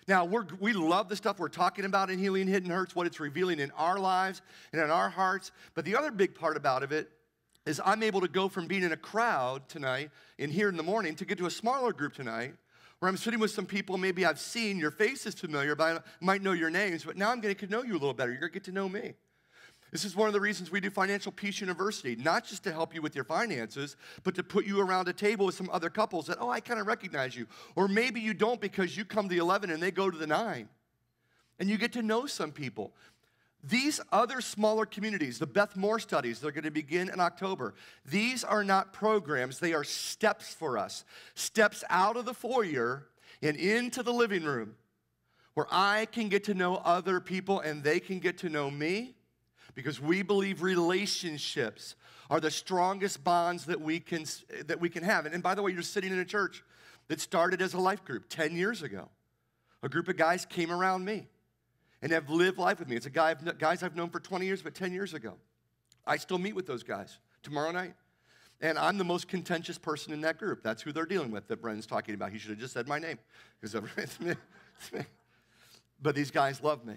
Now, we love the stuff we're talking about in Healing Hidden Hurts, what it's revealing in our lives and in our hearts. But the other big part about it is I'm able to go from being in a crowd tonight and here in the morning to get to a smaller group tonight where I'm sitting with some people maybe I've seen, your face is familiar, but I might know your names, but now I'm going to get to know you a little better. You're going to get to know me. This is one of the reasons we do Financial Peace University, not just to help you with your finances, but to put you around a table with some other couples that, oh, I kind of recognize you. Or maybe you don't because you come to the 11 and they go to the 9. And you get to know some people. These other smaller communities, the Beth Moore studies, they're going to begin in October. These are not programs. They are steps for us. Steps out of the foyer and into the living room where I can get to know other people and they can get to know me. Because we believe relationships are the strongest bonds that we can have. And by the way, you're sitting in a church that started as a life group 10 years ago. A group of guys came around me and have lived life with me. It's guys I've known for 20 years, but 10 years ago. I still meet with those guys tomorrow night. And I'm the most contentious person in that group. That's who they're dealing with that Brennan's talking about. He should have just said my name. Because it's me. But these guys love me.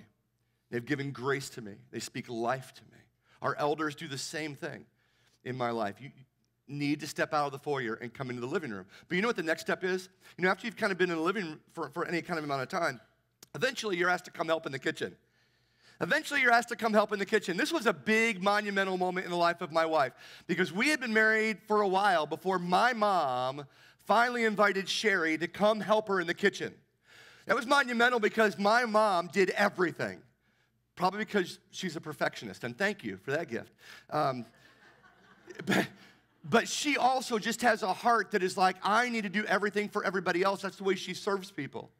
They've given grace to me. They speak life to me. Our elders do the same thing in my life. You need to step out of the foyer and come into the living room. But you know what the next step is? You know, after you've kind of been in the living room for any kind of amount of time, eventually you're asked to come help in the kitchen. Eventually you're asked to come help in the kitchen. This was a big monumental moment in the life of my wife because we had been married for a while before my mom finally invited Sherry to come help her in the kitchen. That was monumental because my mom did everything. Probably because she's a perfectionist, and thank you for that gift. But she also just has a heart that is like, I need to do everything for everybody else. That's the way she serves people.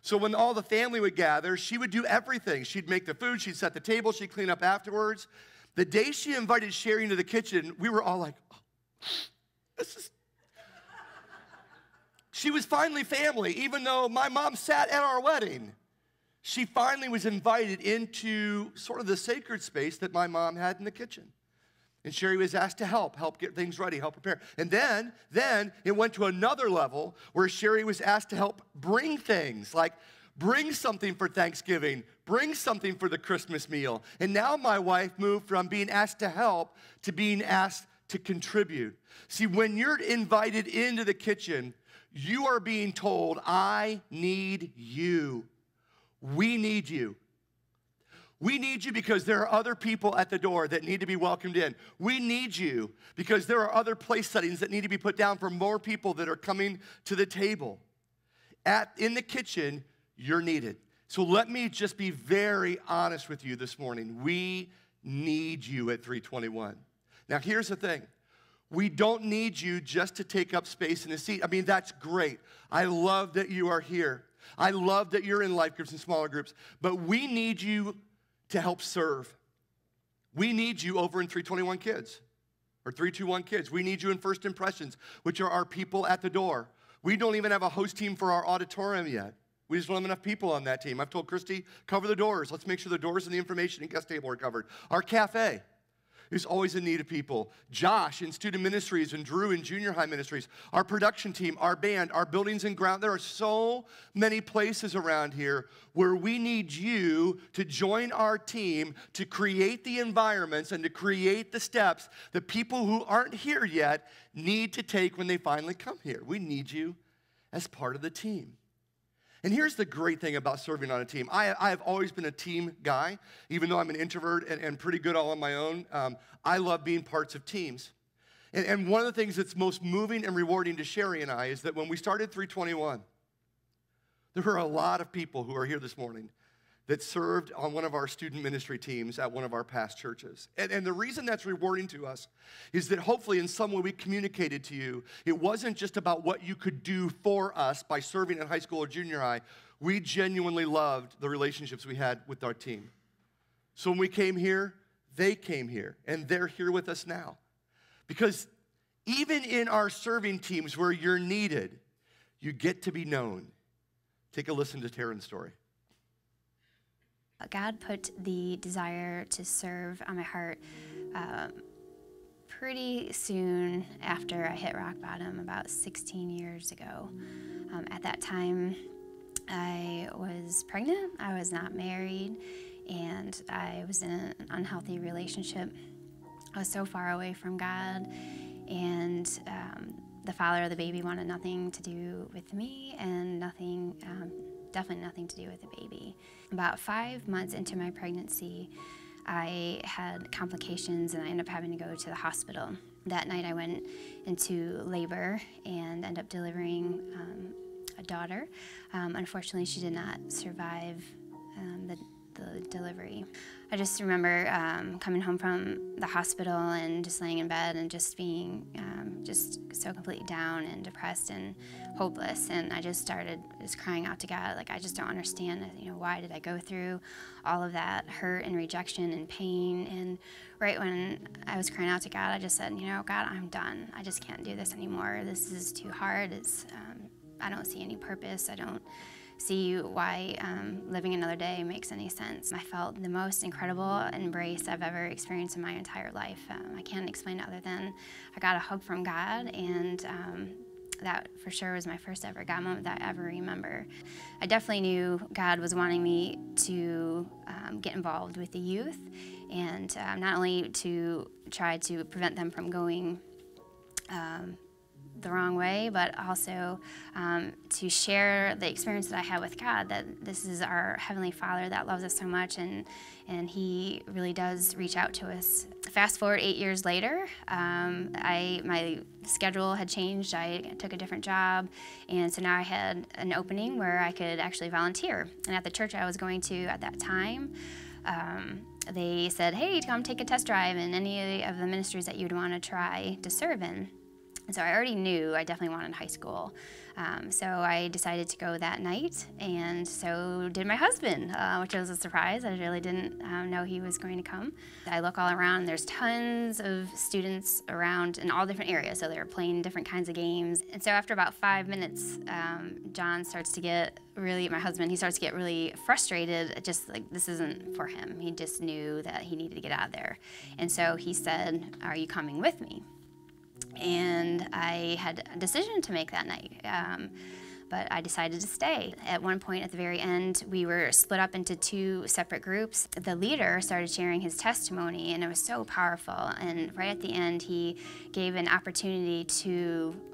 So when all the family would gather, she would do everything. She'd make the food, she'd set the table, she'd clean up afterwards. The day she invited Sherry into the kitchen, we were all like, oh, this is... She was finally family, even though my mom sat at our wedding. She finally was invited into sort of the sacred space that my mom had in the kitchen. And Sherry was asked to help get things ready, help prepare. And then it went to another level where Sherry was asked to help bring things, like bring something for Thanksgiving, bring something for the Christmas meal. And now my wife moved from being asked to help to being asked to contribute. See, when you're invited into the kitchen, you are being told, I need you. We need you. We need you because there are other people at the door that need to be welcomed in. We need you because there are other place settings that need to be put down for more people that are coming to the table. In the kitchen, you're needed. So let me just be very honest with you this morning. We need you at 321. Now, here's the thing. We don't need you just to take up space in a seat. I mean, that's great. I love that you are here. I love that you're in life groups and smaller groups. But we need you to help serve. We need you over in 321 Kids or 321 Kids. We need you in First Impressions, which are our people at the door. We don't even have a host team for our auditorium yet. We just don't have enough people on that team. I've told Christy, cover the doors. Let's make sure the doors and the information and guest table are covered. Our cafe is always in need of people. Josh in student ministries and Drew in junior high ministries. Our production team, our band, our buildings and ground. There are so many places around here where we need you to join our team to create the environments and to create the steps that people who aren't here yet need to take when they finally come here. We need you as part of the team. And here's the great thing about serving on a team. I have always been a team guy, even though I'm an introvert and pretty good all on my own. I love being parts of teams. And one of the things that's most moving and rewarding to Sherry and I is that when we started 321, there were a lot of people who are here this morning that served on one of our student ministry teams at one of our past churches. And the reason that's rewarding to us is that hopefully in some way we communicated to you, it wasn't just about what you could do for us by serving in high school or junior high. We genuinely loved the relationships we had with our team. So when we came here, they came here, and they're here with us now. Because even in our serving teams where you're needed, you get to be known. Take a listen to Taryn's story. God put the desire to serve on my heart pretty soon after I hit rock bottom about 16 years ago. At that time, I was pregnant, I was not married, and I was in an unhealthy relationship. I was so far away from God, and the father of the baby wanted nothing to do with me and definitely nothing to do with the baby. About 5 months into my pregnancy, I had complications and I ended up having to go to the hospital. That night I went into labor and ended up delivering a daughter. Unfortunately, she did not survive the delivery. I just remember coming home from the hospital and just laying in bed and just being just so completely down and depressed and hopeless. And I just started just crying out to God, like, I just don't understand, why did I go through all of that hurt and rejection and pain? And right when I was crying out to God, I just said, God, I'm done. I just can't do this anymore. This is too hard. I don't see any purpose. I don't see why living another day makes any sense. I felt the most incredible embrace I've ever experienced in my entire life. I can't explain it other than I got a hug from God, and that for sure was my first ever God moment that I ever remember. I definitely knew God was wanting me to get involved with the youth, and not only to try to prevent them from going the wrong way, but also to share the experience that I had with God, that this is our Heavenly Father that loves us so much, and He really does reach out to us. Fast forward 8 years later, my schedule had changed. I took a different job, and so now I had an opening where I could actually volunteer. And at the church I was going to at that time, they said, hey, come take a test drive in any of the ministries that you'd want to try to serve in. And so I already knew I definitely wanted high school. So I decided to go that night, and so did my husband, which was a surprise. I really didn't know he was going to come. I look all around, there's tons of students around in all different areas, so they were playing different kinds of games. And so after about 5 minutes, John starts to get my husband, he starts to get really frustrated, just like this isn't for him. He just knew that he needed to get out of there. And so he said, are you coming with me? And I had a decision to make that night, but I decided to stay. At one point at the very end, we were split up into 2 separate groups. The leader started sharing his testimony, and it was so powerful. And right at the end, he gave an opportunity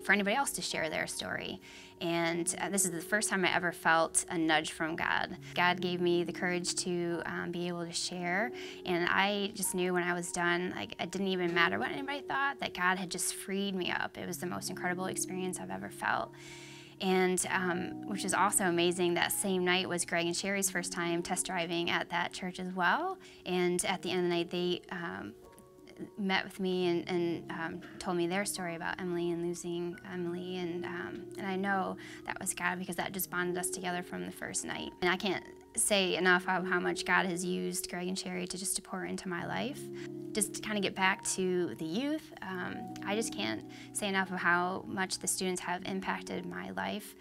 for anybody else to share their story. And this is the first time I ever felt a nudge from God. God gave me the courage to be able to share, and I just knew when I was done, like, it didn't even matter what anybody thought, that God had just freed me up. It was the most incredible experience I've ever felt. And which is also amazing, that same night was Greg and Sherry's first time test driving at that church as well. And at the end of the night, they met with me and told me their story about Emily and losing Emily. And I know that was God, because that just bonded us together from the first night. And I can't say enough of how much God has used Greg and Sherry to pour into my life. Just to kind of get back to the youth, I just can't say enough of how much the students have impacted my life.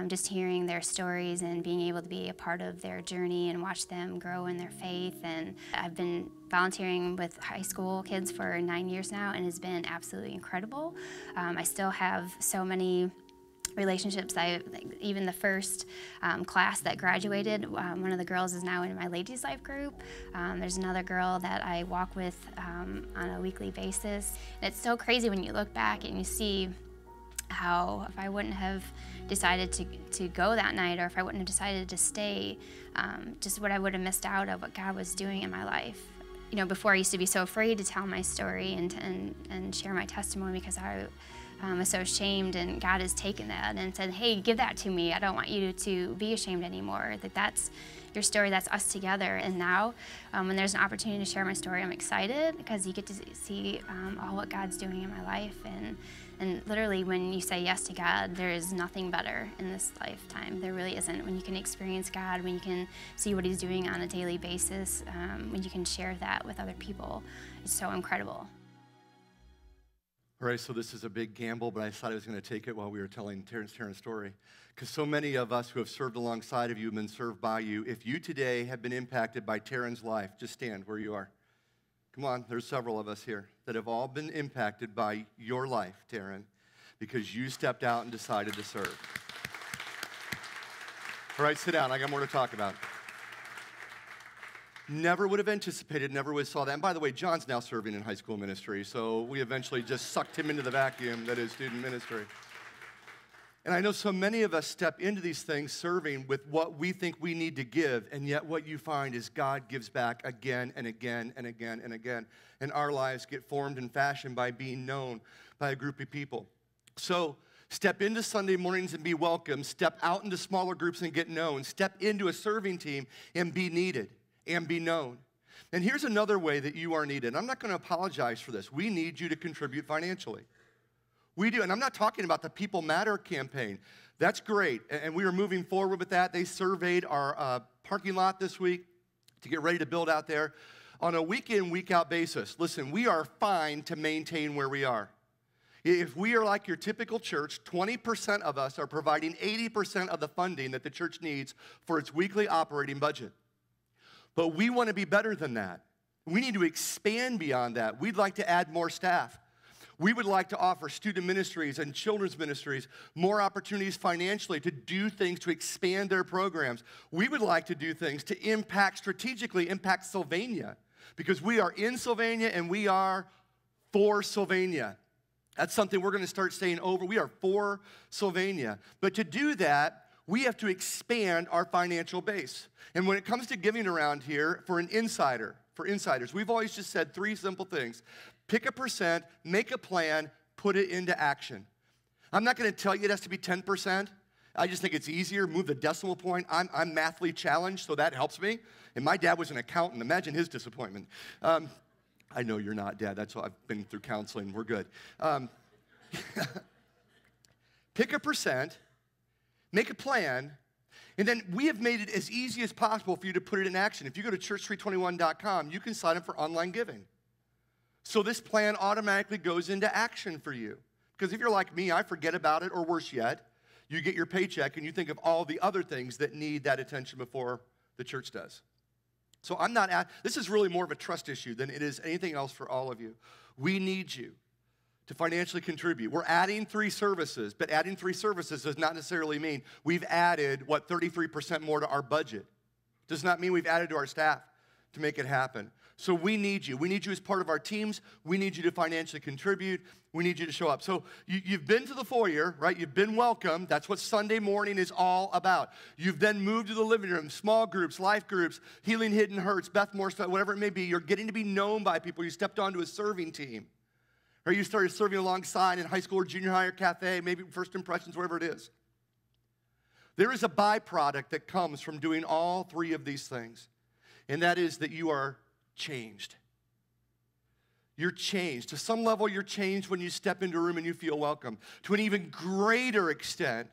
Just hearing their stories and being able to be a part of their journey and watch them grow in their faith. And I've been volunteering with high school kids for 9 years now, and it's been absolutely incredible. I still have so many relationships. Even the first class that graduated, one of the girls is now in my ladies' life group. There's another girl that I walk with on a weekly basis. And it's so crazy when you look back and you see how, if I wouldn't have decided to go that night, or if I wouldn't have decided to stay, just what I would have missed out of what God was doing in my life. You know, before I used to be so afraid to tell my story and share my testimony, because I was so ashamed, and God has taken that and said, hey, give that to me. I don't want you to be ashamed anymore. That's your story, that's us together. And now, when there's an opportunity to share my story, I'm excited, because you get to see all what God's doing in my life. And literally, when you say yes to God, there is nothing better in this lifetime. There really isn't. When you can experience God, when you can see what He's doing on a daily basis, when you can share that with other people, it's so incredible. All right, so this is a big gamble, but I thought I was going to take it while we were telling Taryn's story. Because so many of us who have served alongside of you have been served by you. If you today have been impacted by Taryn's life, just stand where you are. Come on, there's several of us here that have all been impacted by your life, Taryn, because you stepped out and decided to serve. All right, sit down. I got more to talk about. Never would have anticipated, never would have saw that. And by the way, John's now serving in high school ministry, so we eventually just sucked him into the vacuum that is student ministry. And I know so many of us step into these things serving with what we think we need to give, and yet what you find is God gives back again and again and again and again. And our lives get formed and fashioned by being known by a group of people. So step into Sunday mornings and be welcome. Step out into smaller groups and get known. Step into a serving team and be needed and be known. And here's another way that you are needed. I'm not going to apologize for this. We need you to contribute financially. We do, and I'm not talking about the People Matter campaign. That's great, and we are moving forward with that. They surveyed our parking lot this week to get ready to build out there on a week-in, week-out basis. Listen, we are fine to maintain where we are. If we are like your typical church, 20% of us are providing 80% of the funding that the church needs for its weekly operating budget. But we want to be better than that. We need to expand beyond that. We'd like to add more staff. We would like to offer student ministries and children's ministries more opportunities financially to do things to expand their programs. We would like to do things to strategically impact Sylvania, because we are in Sylvania and we are for Sylvania. That's something we're going to start saying over. We are for Sylvania. But to do that, we have to expand our financial base. And when it comes to giving around here, for insiders, we've always just said 3 simple things. Pick a percent, make a plan, put it into action. I'm not going to tell you it has to be 10%. I just think it's easier. Move the decimal point. I'm mathly challenged, so that helps me. And my dad was an accountant. Imagine his disappointment. I know you're not, Dad. That's why I've been through counseling. We're good. Pick a percent, make a plan, and then we have made it as easy as possible for you to put it in action. If you go to church321.com, you can sign up for online giving. So this plan automatically goes into action for you. Because if you're like me, I forget about it, or worse yet, you get your paycheck and you think of all the other things that need that attention before the church does. So this is really more of a trust issue than it is anything else for all of you. We need you to financially contribute. We're adding 3 services, but adding 3 services does not necessarily mean we've added, 33% more to our budget. Does not mean we've added to our staff to make it happen. So we need you. We need you as part of our teams. We need you to financially contribute. We need you to show up. So you've been to the foyer, right? You've been welcome. That's what Sunday morning is all about. You've then moved to the living room, small groups, life groups, Healing Hidden Hurts, Beth Moore, whatever it may be. You're getting to be known by people. You stepped onto a serving team. Or you started serving alongside in high school or junior high or cafe, maybe first impressions, wherever it is. There is a byproduct that comes from doing all three of these things, and that is that you are changed. You're changed. To some level, you're changed when you step into a room and you feel welcome. To an even greater extent,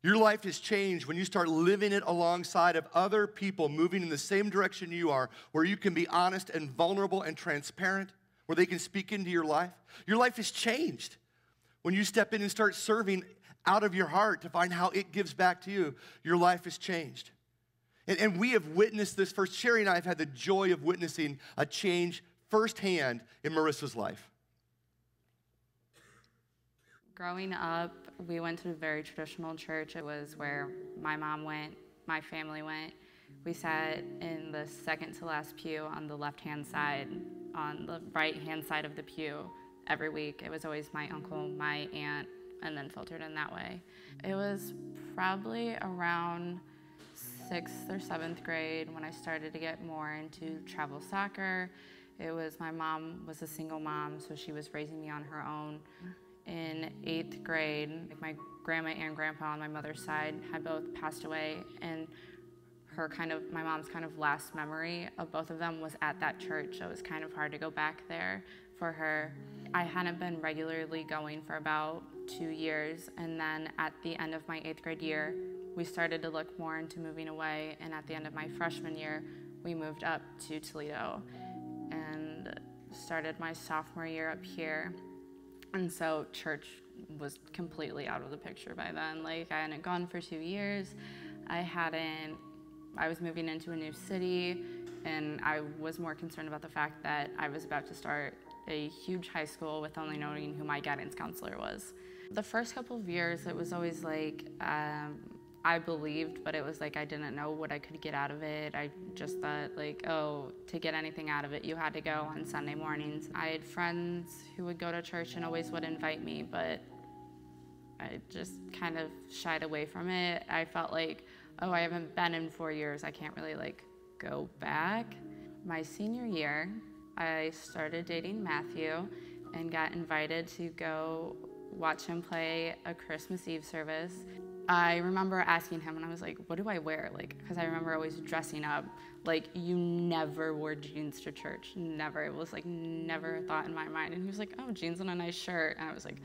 your life is changed when you start living it alongside of other people moving in the same direction you are, where you can be honest and vulnerable and transparent, where they can speak into your life. Your life is changed when you step in and start serving out of your heart to find how it gives back to you. Your life is changed. And we have witnessed this first. Sherry and I have had the joy of witnessing a change firsthand in Marissa's life. Growing up, we went to a very traditional church. It was where my mom went, my family went. We sat in the second to last pew on the left-hand side, on the right-hand side of the pew every week. It was always my uncle, my aunt, and then filtered in that way. It was probably around 6th or 7th grade when I started to get more into travel soccer. It was, my mom was a single mom, so she was raising me on her own. In 8th grade, my grandma and grandpa on my mother's side had both passed away, and my mom's kind of last memory of both of them was at that church, so it was kind of hard to go back there for her. I hadn't been regularly going for about 2 years, and then at the end of my 8th grade year, we started to look more into moving away, and at the end of my freshman year, we moved up to Toledo and started my sophomore year up here. And so church was completely out of the picture by then. Like, I hadn't gone for 2 years. I was moving into a new city, and I was more concerned about the fact that I was about to start a huge high school with only knowing who my guidance counselor was. The first couple of years, it was always like, I believed, but it was like I didn't know what I could get out of it. I just thought like, oh, to get anything out of it, you had to go on Sunday mornings. I had friends who would go to church and always would invite me, but I just kind of shied away from it. I felt like, oh, I haven't been in 4 years. I can't really like go back. My senior year, I started dating Matthew and got invited to go watch him play a Christmas Eve service. I remember asking him, and I was like, what do I wear? Like, because I remember always dressing up. Like, you never wore jeans to church. Never. It was like never a thought in my mind. And he was like, oh, jeans and a nice shirt. And I was like,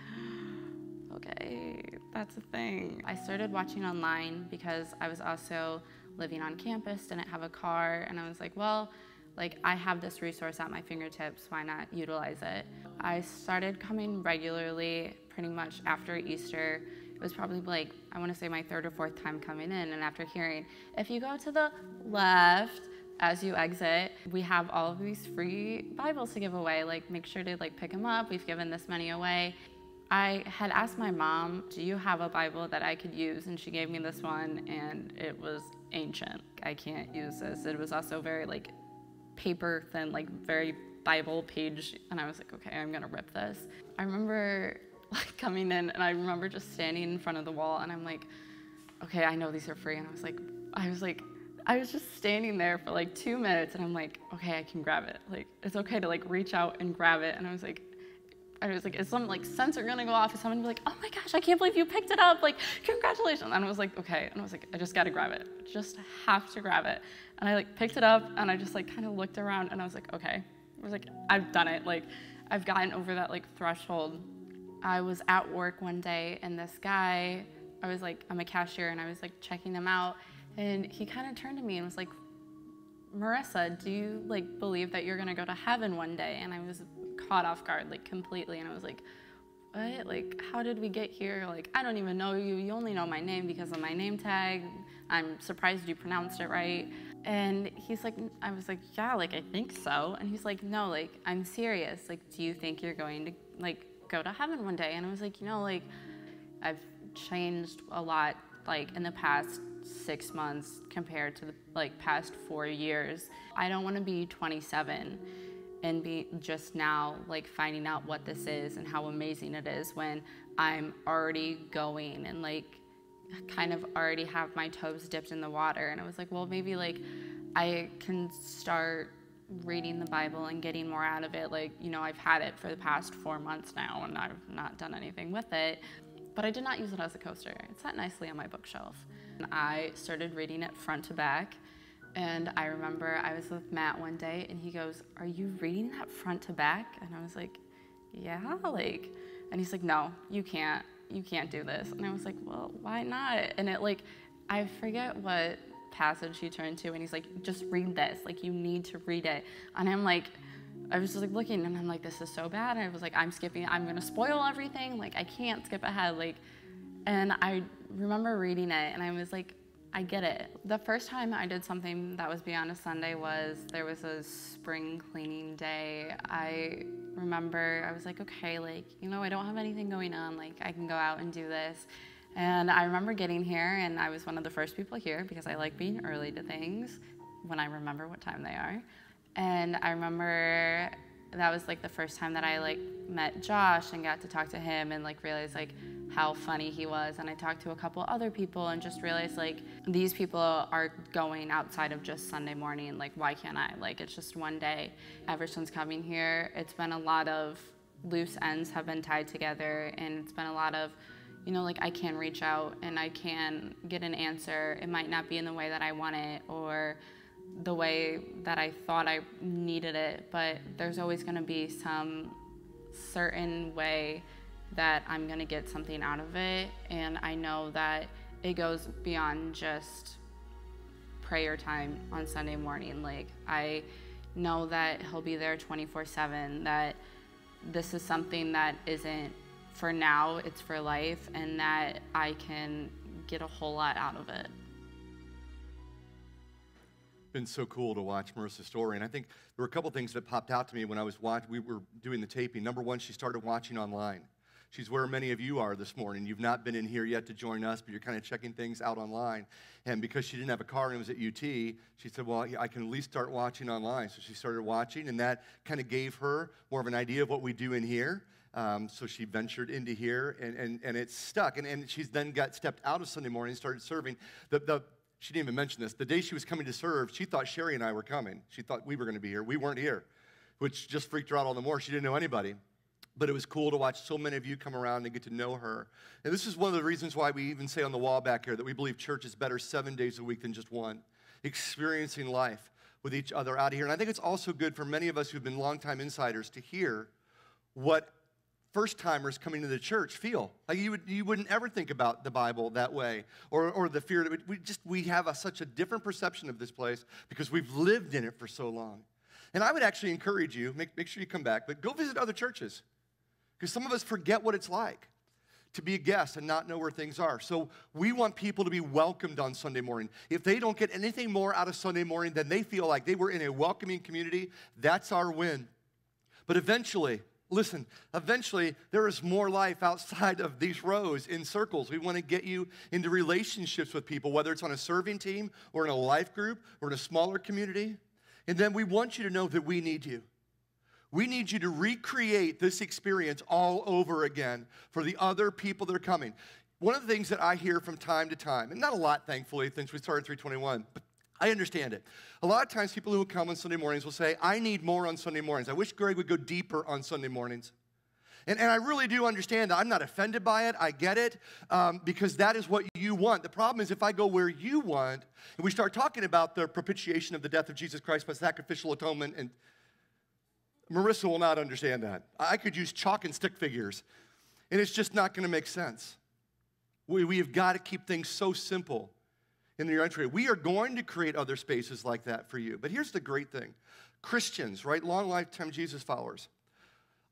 okay, that's a thing. I started watching online because I was also living on campus, didn't have a car, and I was like, well, like, I have this resource at my fingertips, why not utilize it? I started coming regularly pretty much after Easter. It was probably like, I want to say my 3rd or 4th time coming in, and after hearing, if you go to the left as you exit, we have all of these free Bibles to give away, like make sure to like pick them up, we've given this many away. I had asked my mom, do you have a Bible that I could use? And she gave me this one, and it was ancient. I can't use this. It was also very like paper thin, like very Bible page, and I was like, okay, I'm gonna rip this. I remember like coming in, and I remember just standing in front of the wall, and I'm like, okay, I know these are free, and I was just standing there for like 2 minutes, and I'm like, okay, I can grab it. Like, it's okay to like reach out and grab it, and I was like, is some like sensor gonna go off? Is someone be like, oh my gosh, I can't believe you picked it up, like, congratulations. And I was like, okay, and I was like, I just gotta grab it, just have to grab it. And I like picked it up, and I just like kind of looked around, and I was like, okay. I was like, I've done it, like, I've gotten over that like threshold. I was at work one day, and this guy, I'm a cashier, and I was like checking him out, and he kind of turned to me and was like, Marissa, do you like believe that you're gonna go to heaven one day? And I was caught off guard like completely, and I was like, what? Like, how did we get here? Like, I don't even know you. You only know my name because of my name tag. I'm surprised you pronounced it right. And he's like, I was like, yeah, like, I think so. And he's like, no, like, I'm serious. Like, do you think you're going to, like, go to heaven one day? And I was like, you know, like, I've changed a lot, like, in the past 6 months compared to the, like, past 4 years. I don't want to be 27 and be just now, like, finding out what this is and how amazing it is when I'm already going and, like, kind of already have my toes dipped in the water. And I was like, well, maybe like I can start reading the Bible and getting more out of it. Like, you know, I've had it for the past 4 months now, and I've not done anything with it. but I did not use it as a coaster. It sat nicely on my bookshelf. And I started reading it front to back. And I remember I was with Matt one day and he goes, "Are you reading that front to back?" And I was like, "Yeah, like," and he's like, "No, you can't do this." And I was like, "Well, why not?" And I forget what passage he turned to and he's like, "Just read this, like you need to read it." And I was just like looking and I'm like, this is so bad. And I was like, I'm gonna spoil everything. Like I can't skip ahead. And I remember reading it and I was like, I get it. The first time I did something that was beyond a Sunday there was a spring cleaning day. I remember I was like, okay, I don't have anything going on. I can go out and do this. And I remember getting here and I was one of the first people here because I like being early to things when I remember what time they are. And I remember that was the first time that I met Josh and got to talk to him and realized how funny he was. And I talked to a couple other people and just realized these people are going outside of just Sunday morning. Why can't I? It's just one day. Ever since coming here, it's been a lot of loose ends have been tied together, and it's been a lot of, I can reach out and I can get an answer. It might not be in the way that I want it or the way that I thought I needed it, but there's always going to be some certain way that I'm going to get something out of it. And I know that it goes beyond just prayer time on Sunday morning. I know that he'll be there 24/7, that this is something that isn't for now, it's for life, and that I can get a whole lot out of it. Been so cool to watch Marissa's story, and I think there were a couple things that popped out to me when we were doing the taping. Number one, she started watching online. She's where many of you are this morning. You've not been in here yet to join us, but you're kind of checking things out online. And because she didn't have a car and it was at UT, she said, well, I can at least start watching online. So she started watching, and that kind of gave her more of an idea of what we do in here. So she ventured into here, and it stuck. And she's then stepped out of Sunday morning and started serving. She didn't even mention this. The day she was coming to serve, she thought Sherry and I were coming. She thought we were going to be here. We weren't here, which just freaked her out all the more. She didn't know anybody. But it was cool to watch so many of you come around and get to know her. And this is one of the reasons why we even say on the wall back here that we believe church is better 7 days a week than just one. Experiencing life with each other out of here. And I think it's also good for many of us who've been longtime insiders to hear what first-timers coming to the church feel. You wouldn't ever think about the Bible that way, or the fear that we have such a different perception of this place because we've lived in it for so long. And I would actually encourage you, make sure you come back, but go visit other churches, because some of us forget what it's like to be a guest and not know where things are. So we want people to be welcomed on Sunday morning. If they don't get anything more out of Sunday morning than they feel like they were in a welcoming community, that's our win. But eventually, listen, there is more life outside of these rows in circles. We want to get you into relationships with people, whether it's on a serving team or in a life group or in a smaller community. And then we want you to know that we need you. We need you to recreate this experience all over again for the other people that are coming. One of the things that I hear from time to time, and not a lot, thankfully, since we started 321, but I understand it. A lot of times people who come on Sunday mornings will say, I need more on Sunday mornings. I wish Greg would go deeper on Sunday mornings. And I really do understand that. I'm not offended by it. I get it, because that is what you want. The problem is if I go where you want, and we start talking about the propitiation of the death of Jesus Christ by sacrificial atonement, and Marissa will not understand that. I could use chalk and stick figures, and it's just not going to make sense. We have got to keep things so simple in the entry. We are going to create other spaces like that for you. But here's the great thing. Christians, right, long lifetime Jesus followers,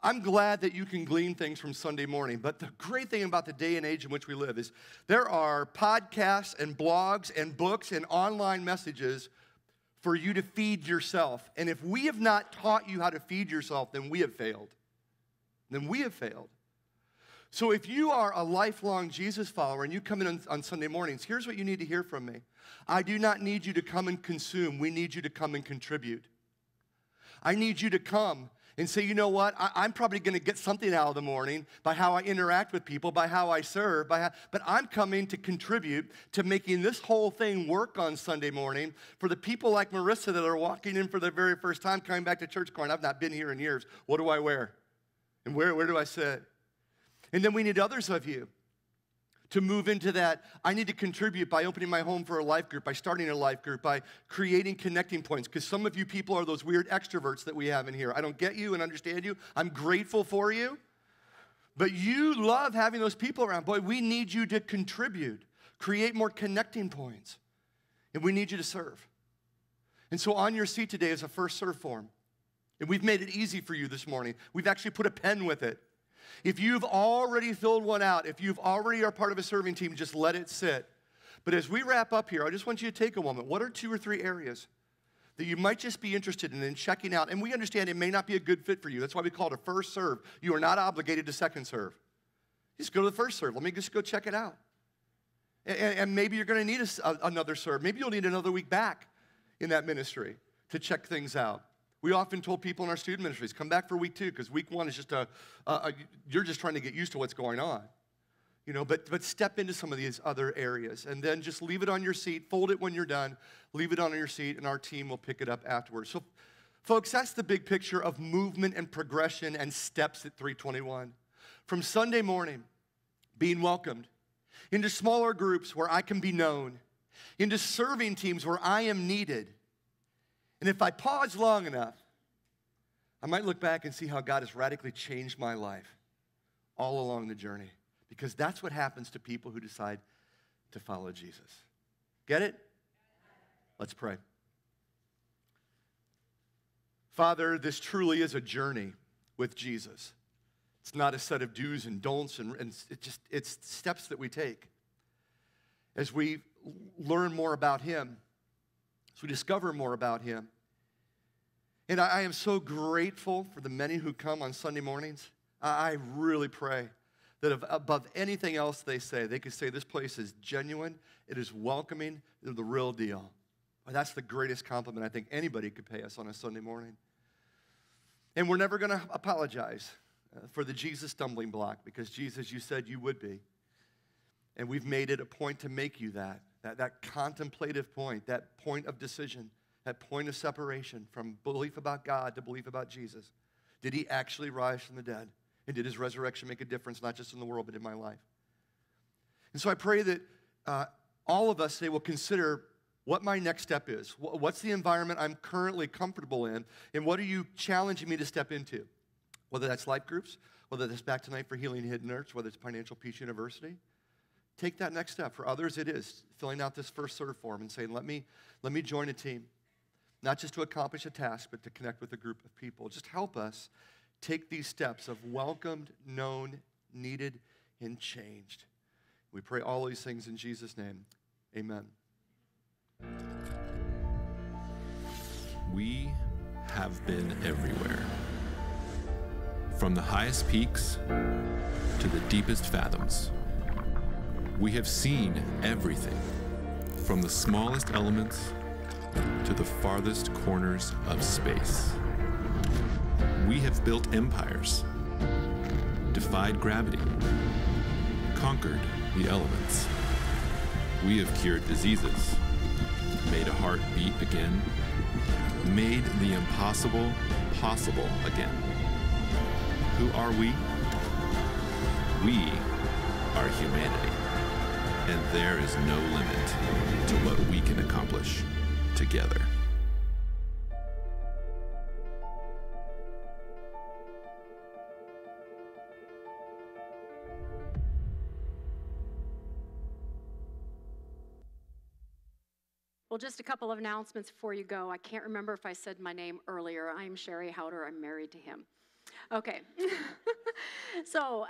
I'm glad that you can glean things from Sunday morning, but the great thing about the day and age in which we live is there are podcasts and blogs and books and online messages for you to feed yourself. And if we have not taught you how to feed yourself, then we have failed. So if you are a lifelong Jesus follower and you come in on Sunday mornings, here's what you need to hear from me. I do not need you to come and consume. We need you to come and contribute. I need you to come and say, you know what, I'm probably going to get something out of the morning by how I interact with people, by how I serve, but I'm coming to contribute to making this whole thing work on Sunday morning for the people like Marissa that are walking in for the very first time, coming back to church going, I've not been here in years. What do I wear? And where do I sit? And then we need others of you to move into that. I need to contribute by opening my home for a life group, by starting a life group, by creating connecting points, because some of you people are those weird extroverts that we have in here. I don't get you and understand you. I'm grateful for you. But you love having those people around. Boy, we need you to contribute, create more connecting points, and we need you to serve. And so on your seat today is a first serve form. And we've made it easy for you this morning. We've actually put a pen with it. If you've already filled one out, if you've already are part of a serving team, just let it sit. But as we wrap up here, I just want you to take a moment. What are 2 or 3 areas that you might just be interested in checking out? And we understand it may not be a good fit for you. That's why we call it a first serve. You are not obligated to second serve. Just go to the first serve. Let me just go check it out. And maybe you're going to need another serve. Maybe you'll need another week back in that ministry to check things out. We often told people in our student ministries, come back for week 2, because week 1 is just you're just trying to get used to what's going on. You know, but step into some of these other areas, and then just leave it on your seat, fold it when you're done, leave it on your seat, and our team will pick it up afterwards. So, folks, that's the big picture of movement and progression and steps at 321. From Sunday morning, being welcomed, into smaller groups where I can be known, into serving teams where I am needed. And if I pause long enough, I might look back and see how God has radically changed my life all along the journey. Because that's what happens to people who decide to follow Jesus. Get it? Let's pray. Father, this truly is a journey with Jesus. It's not a set of do's and don'ts, and it's steps that we take. As we learn more about him, as we discover more about him. And I am so grateful for the many who come on Sunday mornings. I really pray that above anything else they say, they could say this place is genuine, it is welcoming, they're the real deal. That's the greatest compliment I think anybody could pay us on a Sunday morning. And we're never going to apologize for the Jesus stumbling block, because Jesus, you said you would be. And we've made it a point to make you that contemplative point, that point of decision, that point of separation from belief about God to belief about Jesus. Did he actually rise from the dead? And did his resurrection make a difference, not just in the world, but in my life? And so I pray that all of us today will consider what my next step is. What's the environment I'm currently comfortable in, and what are you challenging me to step into? Whether that's life groups, whether that's Back Tonight for Healing Hidden Hurts, whether it's Financial Peace University. Take that next step. For others, it is filling out this first serve form and saying, let me join a team. Not just to accomplish a task, but to connect with a group of people. Just help us take these steps of welcomed, known, needed, and changed. We pray all these things in Jesus' name. Amen. We have been everywhere. From the highest peaks to the deepest fathoms. We have seen everything, from the smallest elements to the farthest corners of space. We have built empires, defied gravity, conquered the elements. We have cured diseases, made a heart beat again, made the impossible possible again. Who are we? We are humanity. And there is no limit to what we can accomplish together. Well, just a couple of announcements before you go. I can't remember if I said my name earlier. I'm Sherry Howder. I'm married to him. Okay. So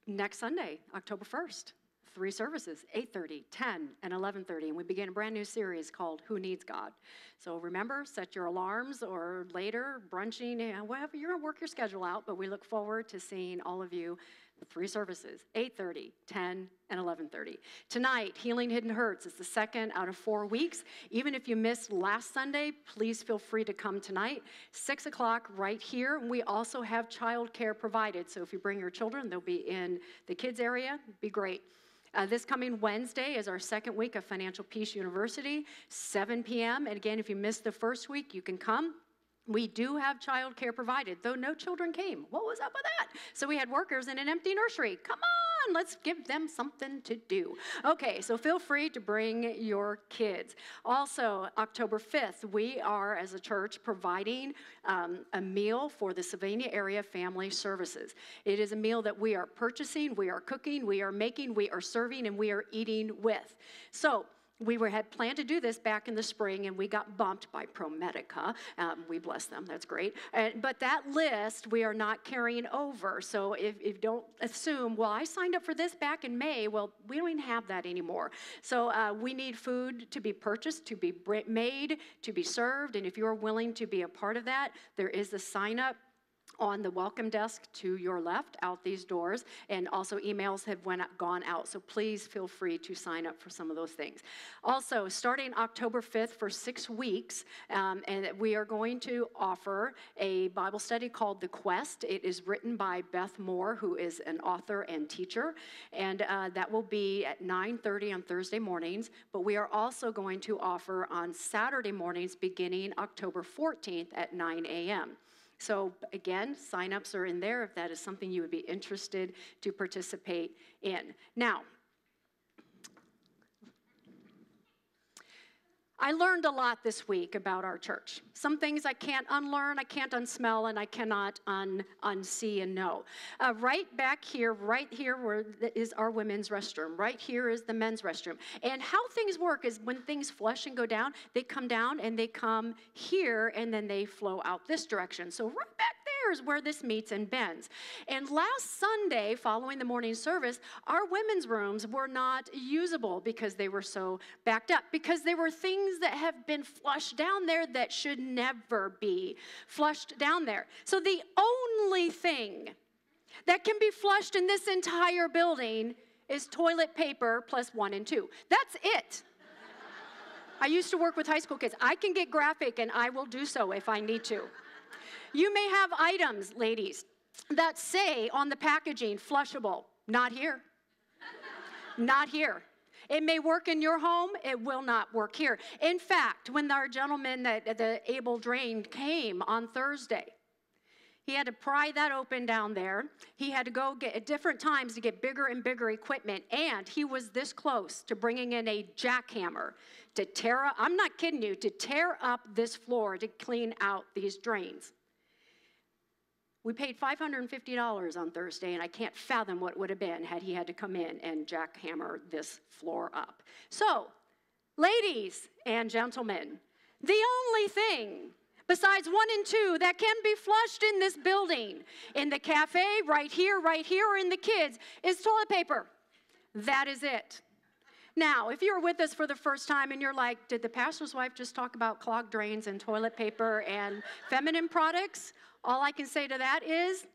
next Sunday, October 1st, 3 services, 8:30, 10, and 11:30. And we begin a brand new series called Who Needs God? So remember, set your alarms, or later, brunching, whatever, you're going to work your schedule out, but we look forward to seeing all of you. 3 services, 8:30, 10, and 11:30. Tonight, Healing Hidden Hurts is the second out of 4 weeks. Even if you missed last Sunday, please feel free to come tonight. 6 o'clock right here. We also have childcare provided, so if you bring your children, they'll be in the kids area. Be great. This coming Wednesday is our second week of Financial Peace University, 7 p.m. And again, if you missed the first week, you can come. We do have childcare provided, though no children came. What was up with that? So we had workers in an empty nursery. Come on, let's give them something to do. Okay, so feel free to bring your kids. Also, October 5th, we are, as a church, providing a meal for the Sylvania area family services. It is a meal that we are purchasing, we are cooking, we are making, we are serving, and we are eating with. So, we had planned to do this back in the spring, and we got bumped by ProMedica. We bless them. That's great. But that list we are not carrying over. So if don't assume, well, I signed up for this back in May. Well, we don't even have that anymore. So we need food to be purchased, to be made, to be served. And if you're willing to be a part of that, there is a sign-up on the welcome desk to your left out these doors, and also emails have gone out, so please feel free to sign up for some of those things. Also, starting October 5th for 6 weeks, and we are going to offer a Bible study called The Quest. It is written by Beth Moore, who is an author and teacher, and that will be at 9:30 on Thursday mornings, but we are also going to offer on Saturday mornings beginning October 14th at 9 a.m. So again, signups are in there if that is something you would be interested to participate in. Now, I learned a lot this week about our church. Some things I can't unlearn, I can't unsmell, and I cannot unsee and know. Right back here, right here where is our women's restroom. Right here is the men's restroom. And how things work is when things flush and go down, they come down and they come here, and then they flow out this direction. So right back there is where this meets and bends. And last Sunday, following the morning service, our women's rooms were not usable because they were so backed up, because there were things that have been flushed down there that should never be flushed down there. So the only thing that can be flushed in this entire building is toilet paper plus 1 and 2. That's it. I used to work with high school kids. I can get graphic, and I will do so if I need to. You may have items, ladies, that say on the packaging, flushable. Not here. Not here. It may work in your home. It will not work here. In fact, when our gentleman, the Able Drain, came on Thursday, he had to pry that open down there. He had to go get at different times to get bigger and bigger equipment, and he was this close to bringing in a jackhammer to tear up, I'm not kidding you, to tear up this floor to clean out these drains. We paid $550 on Thursday, and I can't fathom what it would have been had he had to come in and jackhammer this floor up. So, ladies and gentlemen, the only thing besides 1 and 2 that can be flushed in this building, in the cafe, right here, or in the kids, is toilet paper. That is it. Now, if you're with us for the first time and you're like, did the pastor's wife just talk about clogged drains and toilet paper and feminine products? All I can say to that is,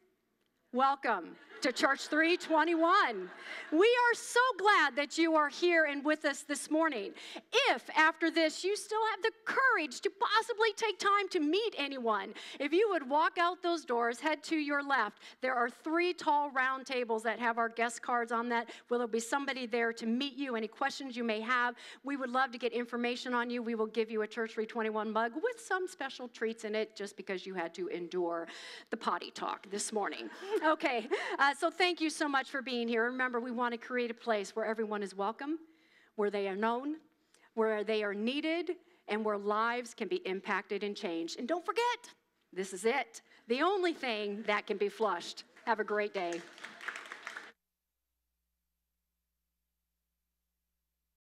welcome to Church 321. We are so glad that you are here and with us this morning. If after this you still have the courage to possibly take time to meet anyone, if you would walk out those doors, head to your left. There are 3 tall round tables that have our guest cards on that. Will there be somebody there to meet you? Any questions you may have? We would love to get information on you. We will give you a Church 321 mug with some special treats in it just because you had to endure the potty talk this morning. Okay. So thank you so much for being here. Remember, we want to create a place where everyone is welcome, where they are known, where they are needed, and where lives can be impacted and changed. And don't forget, this is it. The only thing that can be flushed. Have a great day.